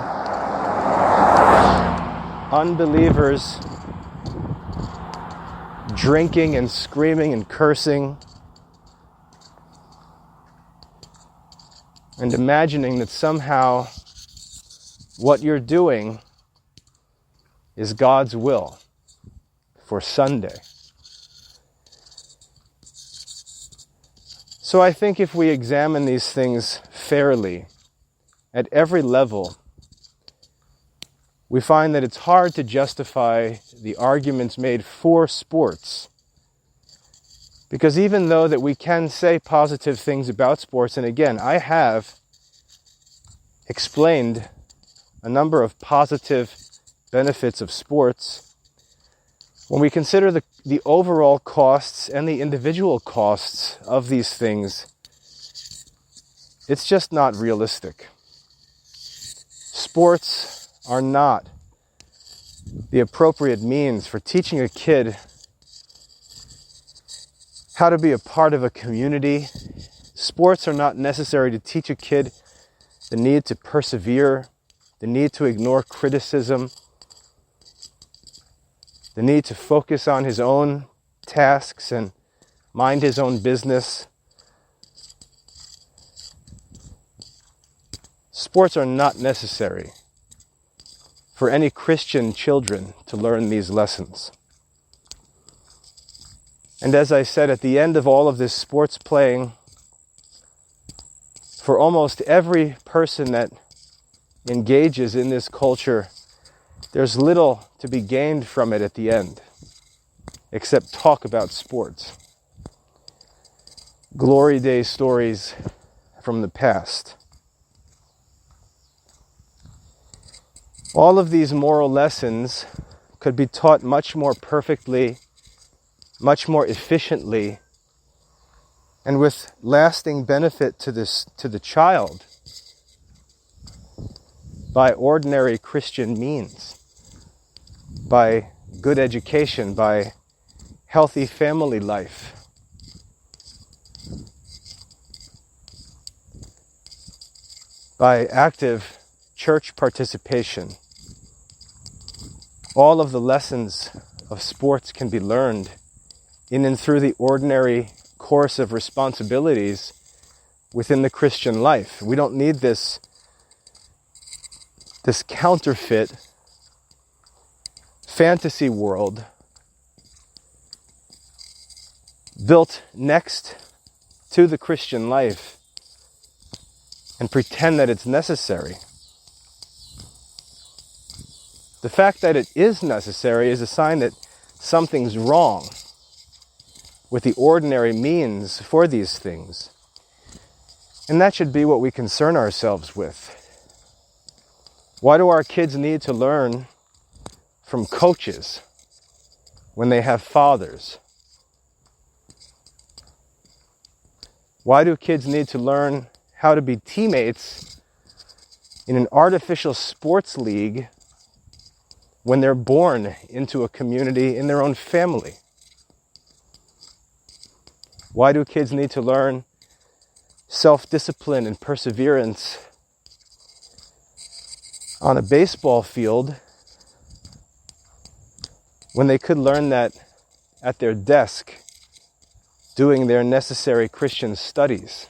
unbelievers drinking and screaming and cursing, and imagining that somehow what you're doing is God's will for Sunday. So I think if we examine these things fairly, at every level, we find that it's hard to justify the arguments made for sports. Because even though that we can say positive things about sports, and again, I have explained a number of positive benefits of sports, When we consider the overall costs and the individual costs of these things, it's just not realistic. Sports are not the appropriate means for teaching a kid how to be a part of a community. Sports are not necessary to teach a kid the need to persevere, the need to ignore criticism, the need to focus on his own tasks and mind his own business. Sports are not necessary for any Christian children to learn these lessons. And as I said, at the end of all of this sports playing, for almost every person that engages in this culture, there's little to be gained from it at the end, except talk about sports. Glory day stories from the past. All of these moral lessons could be taught much more perfectly, much more efficiently, and with lasting benefit to the child by ordinary Christian means, by good education, by healthy family life. By active church participation. All of the lessons of sports can be learned in and through the ordinary course of responsibilities within the Christian life. We don't need this counterfeit fantasy world built next to the Christian life and pretend that it's necessary. The fact that it is necessary is a sign that something's wrong with the ordinary means for these things. And that should be what we concern ourselves with. Why do our kids need to learn from coaches when they have fathers? Why do kids need to learn how to be teammates in an artificial sports league when they're born into a community in their own family? Why do kids need to learn self-discipline and perseverance on a baseball field when they could learn that at their desk doing their necessary Christian studies?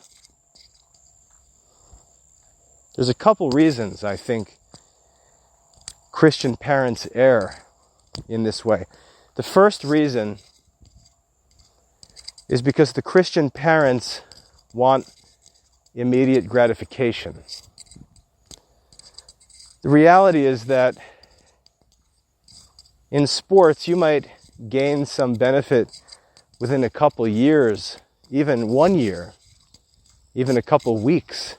There's a couple reasons I think Christian parents err in this way. The first reason is because the Christian parents want immediate gratification. The reality is that in sports, you might gain some benefit within a couple years, even 1 year, even a couple weeks.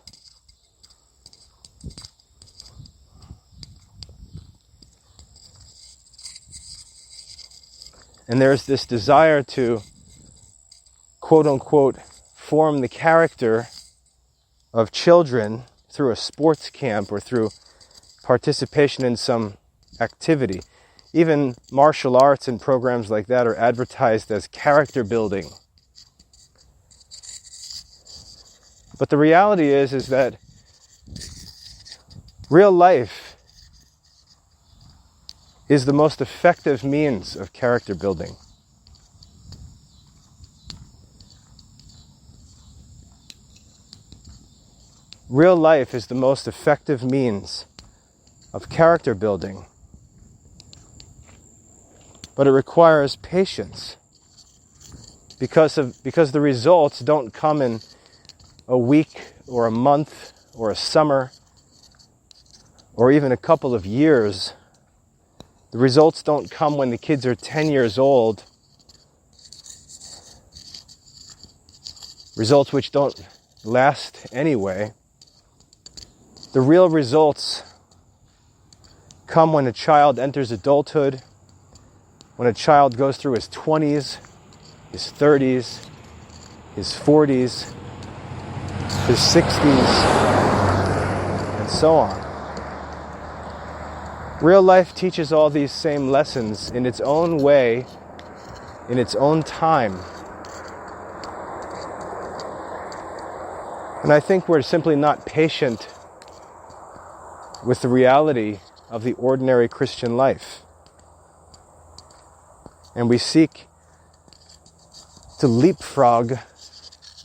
And there's this desire to, quote unquote, form the character of children through a sports camp or through participation in some activity. Even martial arts and programs like that are advertised as character building. But the reality is that real life is the most effective means of character building. Real life is the most effective means of character building. But it requires patience because the results don't come in a week or a month or a summer or even a couple of years. The results don't come when the kids are 10 years old. Results which don't last anyway. The real results come when a child enters adulthood, when a child goes through his 20s, his 30s, his 40s, his 60s, and so on. Real life teaches all these same lessons in its own way, in its own time. And I think we're simply not patient with the reality of the ordinary Christian life. And we seek to leapfrog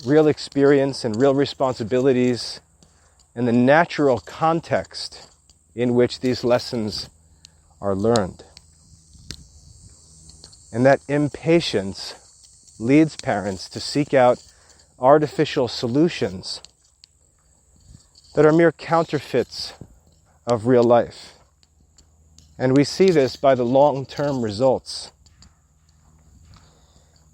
real experience and real responsibilities in the natural context in which these lessons are learned. And that impatience leads parents to seek out artificial solutions that are mere counterfeits of real life. And we see this by the long-term results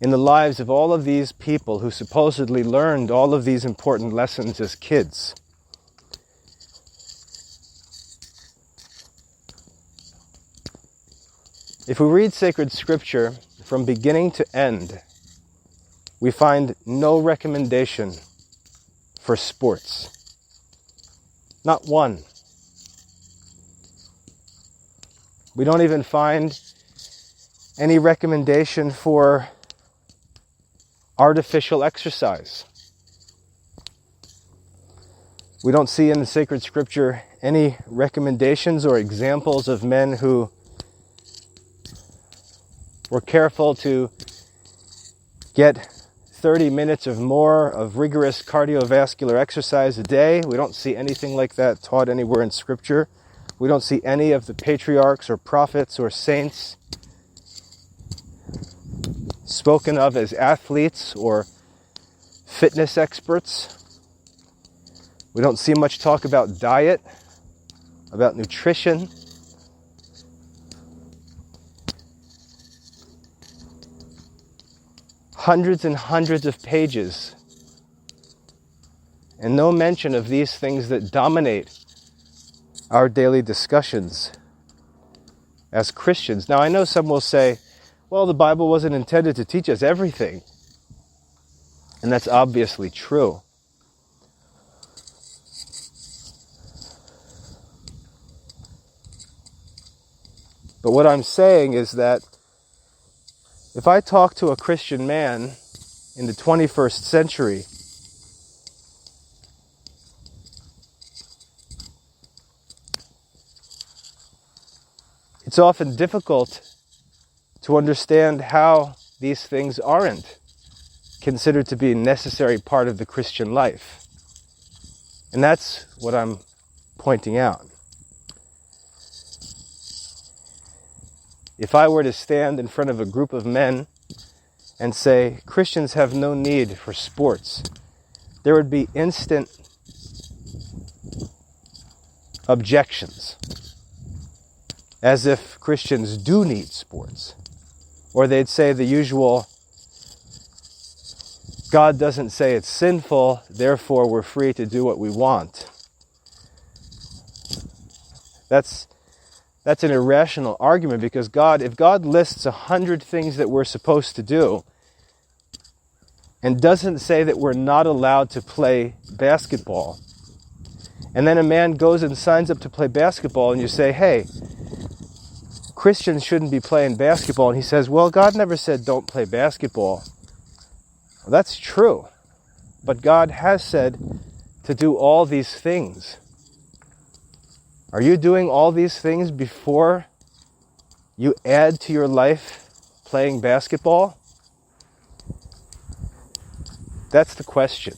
in the lives of all of these people who supposedly learned all of these important lessons as kids. If we read sacred scripture from beginning to end, we find no recommendation for sports. Not one. We don't even find any recommendation for artificial exercise. We don't see in the sacred scripture any recommendations or examples of men who were careful to get 30 minutes or more of rigorous cardiovascular exercise a day. We don't see anything like that taught anywhere in scripture. We don't see any of the patriarchs or prophets or saints spoken of as athletes or fitness experts. We don't see much talk about diet, about nutrition. Hundreds and hundreds of pages, and no mention of these things that dominate our daily discussions as Christians. Now, I know some will say, well, the Bible wasn't intended to teach us everything. And that's obviously true. But what I'm saying is that if I talk to a Christian man in the 21st century, it's often difficult to understand how these things aren't considered to be a necessary part of the Christian life. And that's what I'm pointing out. If I were to stand in front of a group of men and say, Christians have no need for sports, there would be instant objections, as if Christians do need sports. Or they'd say the usual, God doesn't say it's sinful, therefore we're free to do what we want. That's an irrational argument, because if God lists 100 things that we're supposed to do and doesn't say that we're not allowed to play basketball, and then a man goes and signs up to play basketball and you say, hey, Christians shouldn't be playing basketball, and he says, well, God never said don't play basketball. Well, that's true, but God has said to do all these things. Are you doing all these things before you add to your life playing basketball? That's the question.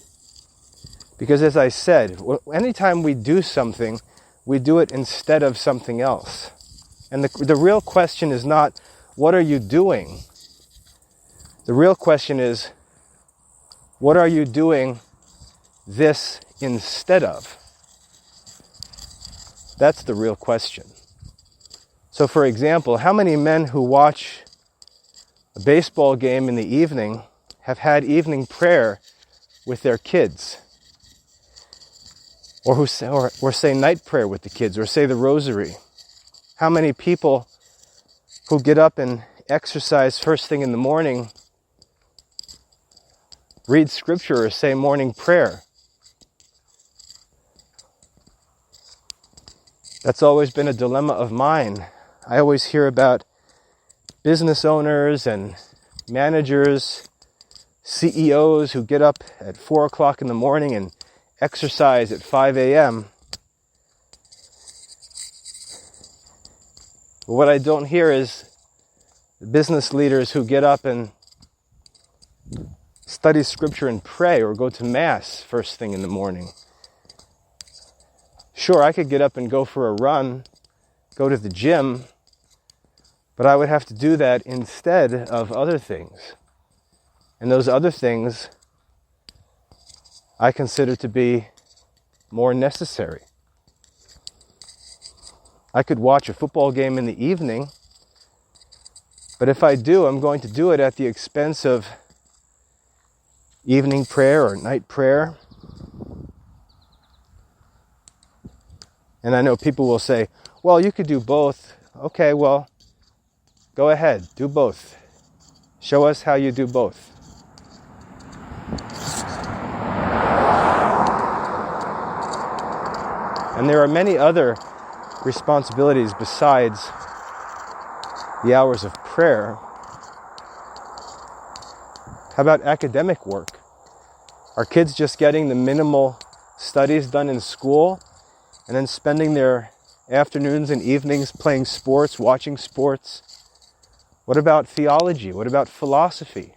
Because as I said, anytime we do something, we do it instead of something else. And the real question is not, what are you doing? The real question is, what are you doing this instead of? That's the real question. So for example, how many men who watch a baseball game in the evening have had evening prayer with their kids? Or say night prayer with the kids, or say the rosary? How many people who get up and exercise first thing in the morning, read scripture or say morning prayer. That's always been a dilemma of mine. I always hear about business owners and managers, CEOs who get up at 4 o'clock in the morning and exercise at 5 a.m. But what I don't hear is the business leaders who get up and study scripture and pray or go to mass first thing in the morning. Sure, I could get up and go for a run, go to the gym, but I would have to do that instead of other things. And those other things I consider to be more necessary. I could watch a football game in the evening, but if I do, I'm going to do it at the expense of evening prayer or night prayer. And I know people will say, well, you could do both. Okay, well, go ahead, do both. Show us how you do both. And there are many other responsibilities besides the hours of prayer. How about academic work? Are kids just getting the minimal studies done in school and then spending their afternoons and evenings playing sports, watching sports? What about theology? What about philosophy?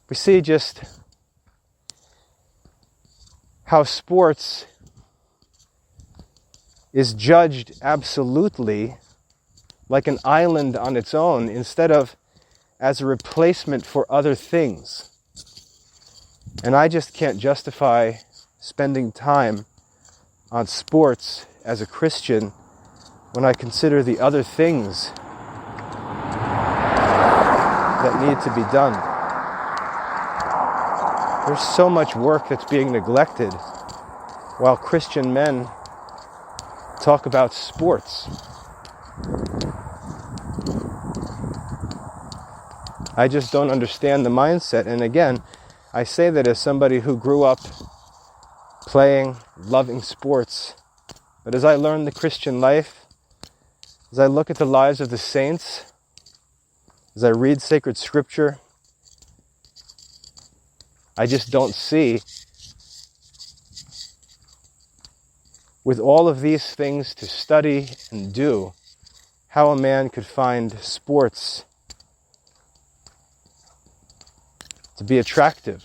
We see just how sports is judged absolutely like an island on its own instead of as a replacement for other things. And I just can't justify spending time on sports as a Christian when I consider the other things that need to be done. There's so much work that's being neglected while Christian men talk about sports. I just don't understand the mindset. And again, I say that as somebody who grew up playing, loving sports. But as I learn the Christian life, as I look at the lives of the saints, as I read sacred scripture, I just don't see, with all of these things to study and do, how a man could find sports to be attractive.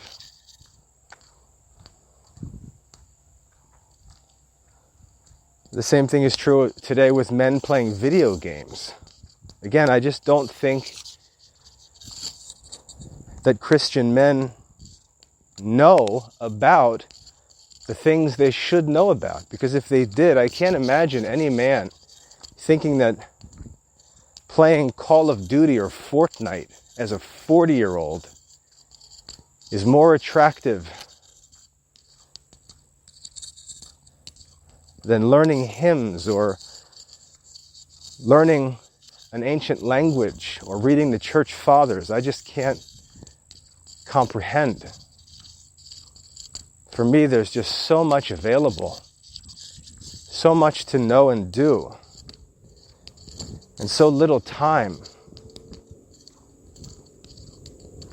The same thing is true today with men playing video games. Again, I just don't think that Christian men know about the things they should know about. Because if they did, I can't imagine any man thinking that playing Call of Duty or Fortnite as a 40-year-old is more attractive than learning hymns or learning an ancient language or reading the church fathers. I just can't comprehend. For me, there's just so much available, so much to know and do, and so little time.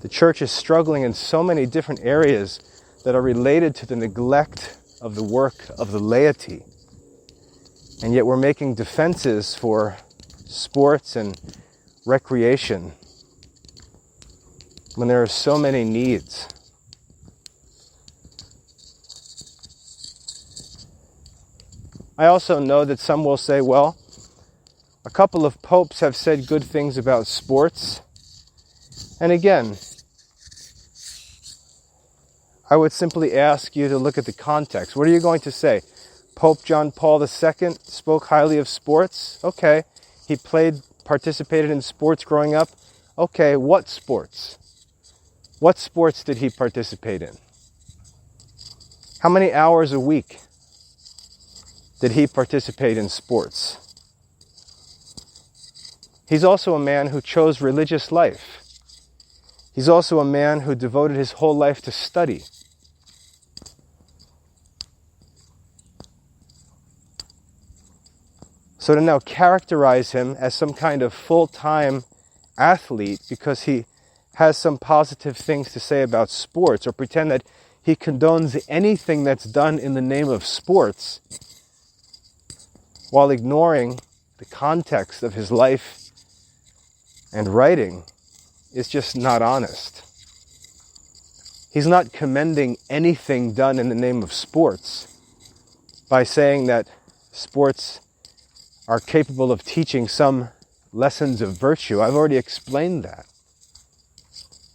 The church is struggling in so many different areas that are related to the neglect of the work of the laity. And yet we're making defenses for sports and recreation when there are so many needs. I also know that some will say, well, a couple of popes have said good things about sports. And again, I would simply ask you to look at the context. What are you going to say? Pope John Paul II spoke highly of sports? Okay. He participated in sports growing up? Okay, what sports? What sports did he participate in? How many hours a week did he participate in sports? He's also a man who chose religious life. He's also a man who devoted his whole life to study. So to now characterize him as some kind of full-time athlete because he has some positive things to say about sports, or pretend that he condones anything that's done in the name of sports, while ignoring the context of his life and writing, is just not honest. He's not commending anything done in the name of sports by saying that sports are capable of teaching some lessons of virtue. I've already explained that.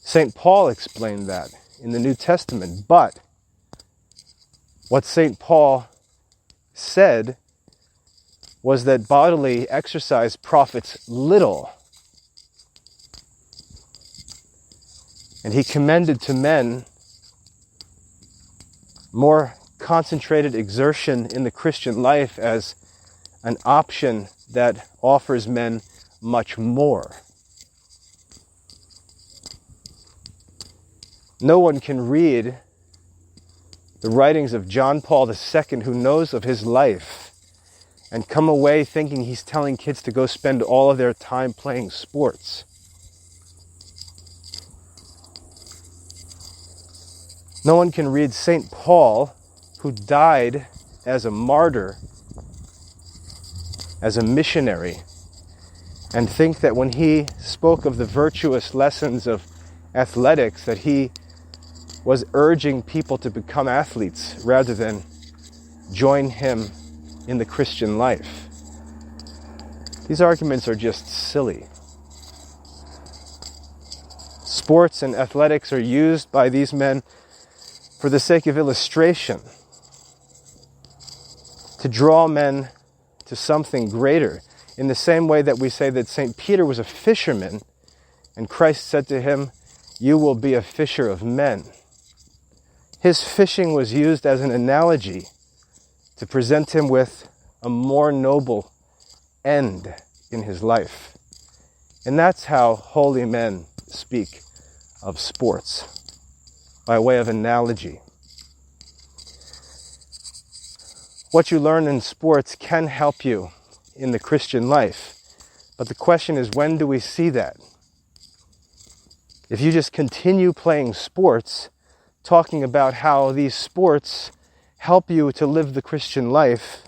St. Paul explained that in the New Testament. But what St. Paul said was that bodily exercise profits little. And he commended to men more concentrated exertion in the Christian life as an option that offers men much more. No one can read the writings of John Paul II, who knows of his life, and come away thinking he's telling kids to go spend all of their time playing sports. No one can read St. Paul, who died as a martyr, as a missionary, and think that when he spoke of the virtuous lessons of athletics, that he was urging people to become athletes rather than join him in the Christian life. These arguments are just silly. Sports and athletics are used by these men for the sake of illustration, to draw men to something greater, in the same way that we say that St. Peter was a fisherman, and Christ said to him, "You will be a fisher of men." His fishing was used as an analogy to present him with a more noble end in his life. And that's how holy men speak of sports, by way of analogy. What you learn in sports can help you in the Christian life, but the question is, when do we see that? If you just continue playing sports, talking about how these sports help you to live the Christian life,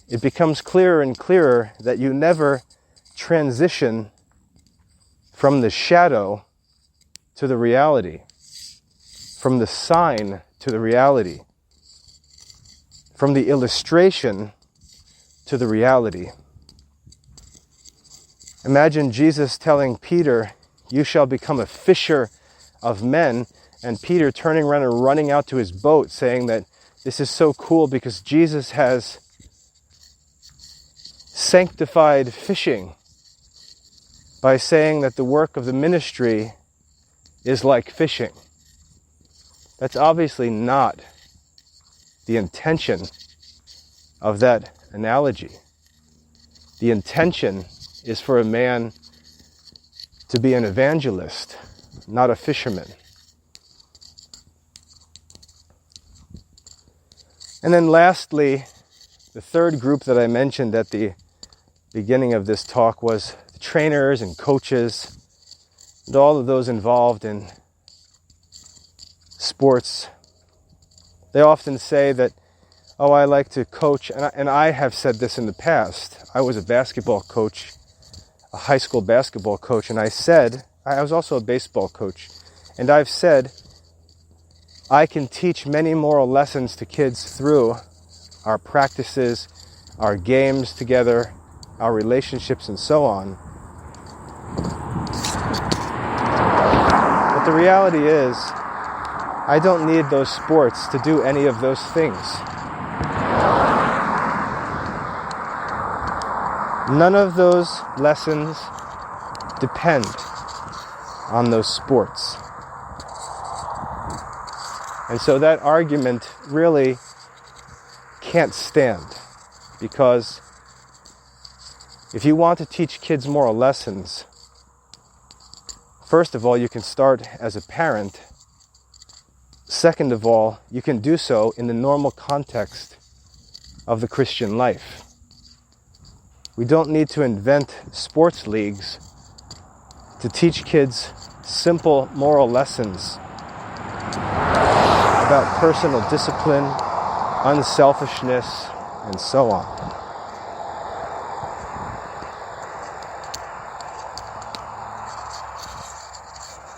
it becomes clearer and clearer that you never transition from the shadow to the reality, from the sign to the reality, from the illustration to the reality. Imagine Jesus telling Peter, "You shall become a fisher of men," and Peter turning around and running out to his boat saying that this is so cool because Jesus has sanctified fishing by saying that the work of the ministry is like fishing. That's obviously not the intention of that analogy. The intention is for a man to be an evangelist, not a fisherman. And then lastly, the third group that I mentioned at the beginning of this talk was the trainers and coaches and all of those involved in sports. They often say that, "Oh, I like to coach," and I have said this in the past. I was a basketball coach, a high school basketball coach, and I was also a baseball coach, and I've said, I can teach many moral lessons to kids through our practices, our games together, our relationships, and so on. But the reality is, I don't need those sports to do any of those things. None of those lessons depend on those sports. And so that argument really can't stand, because If you want to teach kids moral lessons, first of all, you can start as a parent. Second of all, you can do so in the normal context of the Christian life. We don't need to invent sports leagues to teach kids simple moral lessons about personal discipline, unselfishness, and so on.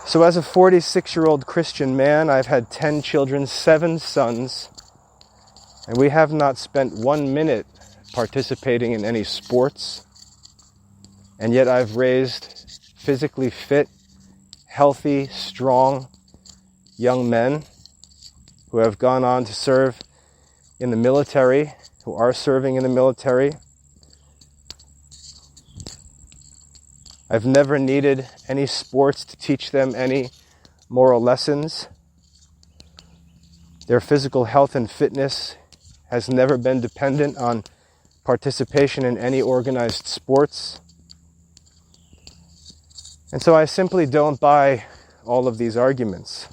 So as a 46-year-old Christian man, I've had 10 children, 7 sons, and we have not spent 1 minute participating in any sports, and yet I've raised physically fit, healthy, strong young men who have gone on to serve in the military, who are serving in the military. I've never needed any sports to teach them any moral lessons. Their physical health and fitness has never been dependent on participation in any organized sports. And so I simply don't buy all of these arguments.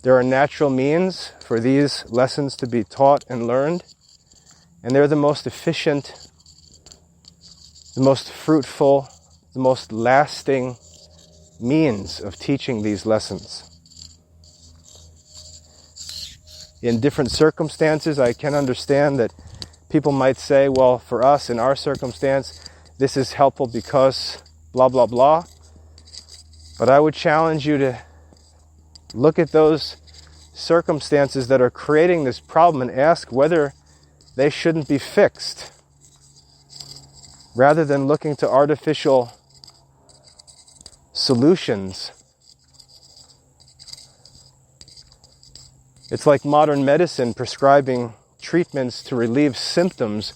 There are natural means for these lessons to be taught and learned, and they're the most efficient, the most fruitful, the most lasting means of teaching these lessons. In different circumstances, I can understand that people might say, well, for us, in our circumstance, this is helpful because blah, blah, blah. But I would challenge you to look at those circumstances that are creating this problem and ask whether they shouldn't be fixed, rather than looking to artificial solutions. It's like modern medicine prescribing treatments to relieve symptoms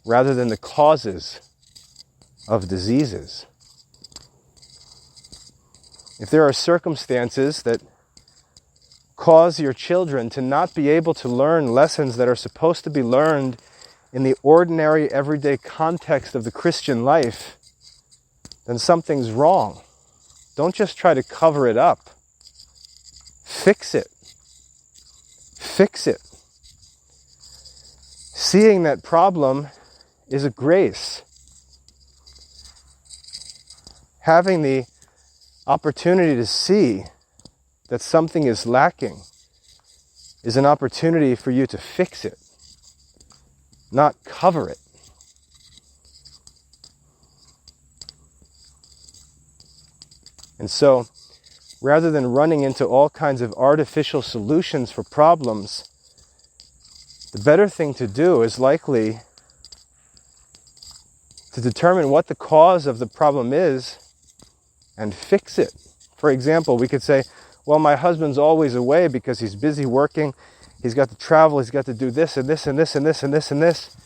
rather than the causes of diseases. If there are circumstances that cause your children to not be able to learn lessons that are supposed to be learned in the ordinary, everyday context of the Christian life, then something's wrong. Don't just try to cover it up. Fix it. Fix it. Seeing that problem is a grace. Having the opportunity to see that something is lacking is an opportunity for you to fix it, not cover it. And so, rather than running into all kinds of artificial solutions for problems, the better thing to do is likely to determine what the cause of the problem is and fix it. For example, we could say, well, my husband's always away because he's busy working. He's got to travel. He's got to do this and this and this and this and this and this.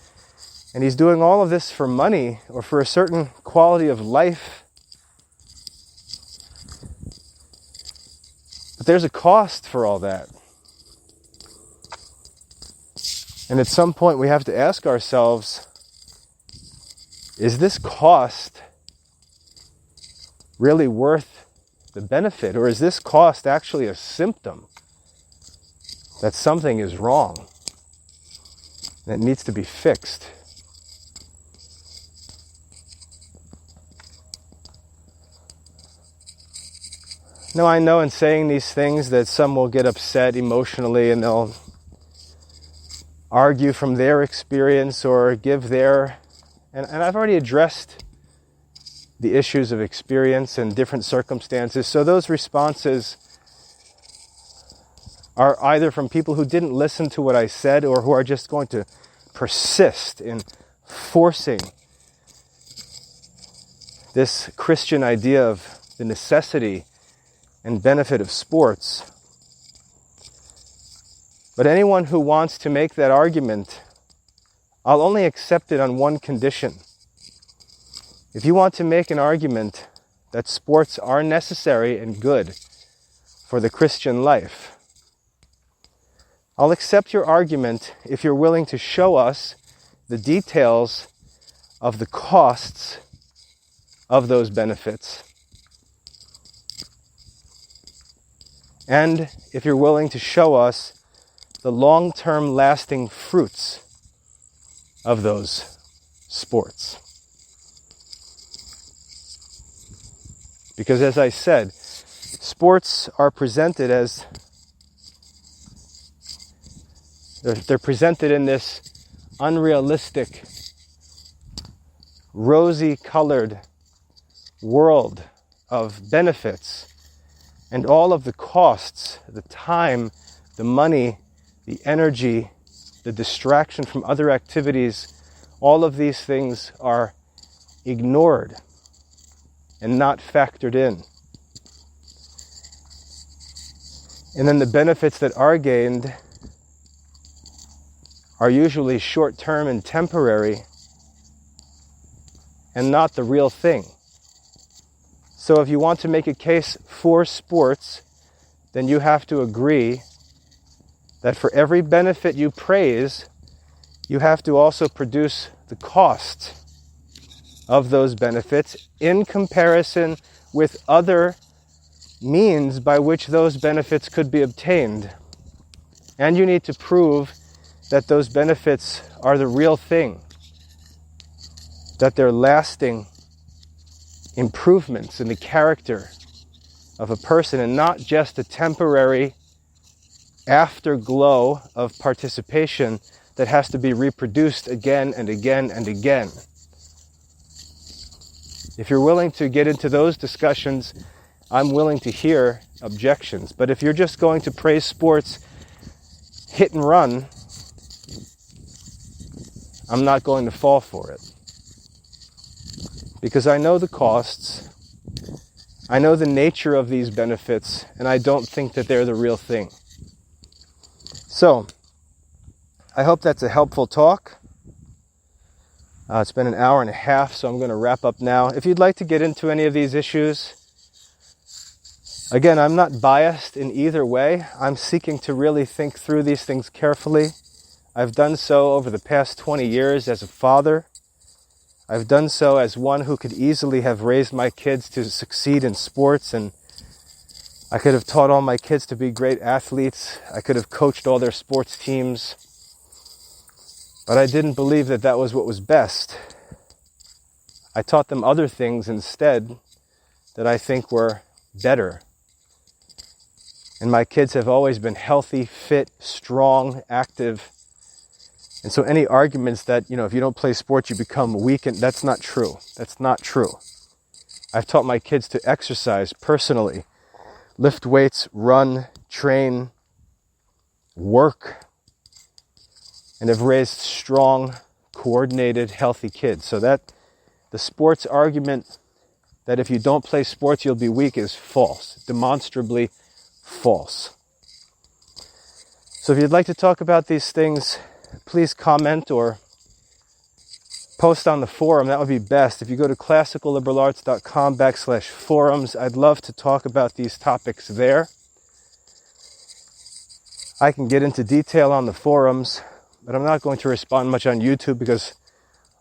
And he's doing all of this for money or for a certain quality of life. But there's a cost for all that. And at some point we have to ask ourselves, is this cost really worth the benefit? Or is this cost actually a symptom that something is wrong and it needs to be fixed? Now, I know in saying these things that some will get upset emotionally and they'll argue from their experience or give their... And I've already addressed the issues of experience and different circumstances. So those responses are either from people who didn't listen to what I said or who are just going to persist in forcing this Christian idea of the necessity and benefit of sports. But anyone who wants to make that argument, I'll only accept it on one condition. If you want to make an argument that sports are necessary and good for the Christian life, I'll accept your argument if you're willing to show us the details of the costs of those benefits. And if you're willing to show us the long-term lasting fruits of those sports. Because as I said, sports are presented as, they're presented in this unrealistic, rosy-colored world of benefits, and all of the costs, the time, the money, the energy, the distraction from other activities, all of these things are ignored and not factored in. And then the benefits that are gained are usually short-term and temporary and not the real thing. So if you want to make a case for sports, then you have to agree that for every benefit you praise, you have to also produce the cost of those benefits in comparison with other means by which those benefits could be obtained. And you need to prove that those benefits are the real thing, that they're lasting improvements in the character of a person and not just a temporary afterglow of participation that has to be reproduced again and again and again. If you're willing to get into those discussions, I'm willing to hear objections. But if you're just going to praise sports hit and run, I'm not going to fall for it. Because I know the costs, I know the nature of these benefits, and I don't think that they're the real thing. So, I hope that's a helpful talk. It's been an hour and a half, so I'm going to wrap up now. If you'd like to get into any of these issues, again, I'm not biased in either way. I'm seeking to really think through these things carefully. I've done so over the past 20 years as a father. I've done so as one who could easily have raised my kids to succeed in sports, and I could have taught all my kids to be great athletes. I could have coached all their sports teams. But I didn't believe that that was what was best. I taught them other things instead that I think were better. And my kids have always been healthy, fit, strong, active. And so any arguments that, if you don't play sports, you become weak, and that's not true. That's not true. I've taught my kids to exercise personally, lift weights, run, train, work, and have raised strong, coordinated, healthy kids. So that the sports argument that if you don't play sports, you'll be weak is false, demonstrably false. So if you'd like to talk about these things, please comment or post on the forum. That would be best. If you go to classicalliberarts.com/forums, I'd love to talk about these topics there. I can get into detail on the forums, but I'm not going to respond much on YouTube because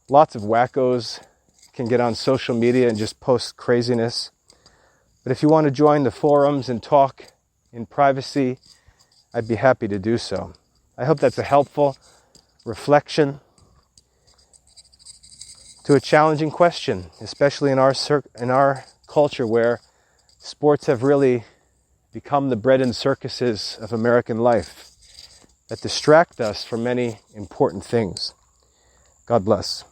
lots of wackos can get on social media and just post craziness. But if you want to join the forums and talk in privacy, I'd be happy to do so. I hope that's a helpful reflection to a challenging question, especially in our culture where sports have really become the bread and circuses of American life that distract us from many important things. God bless.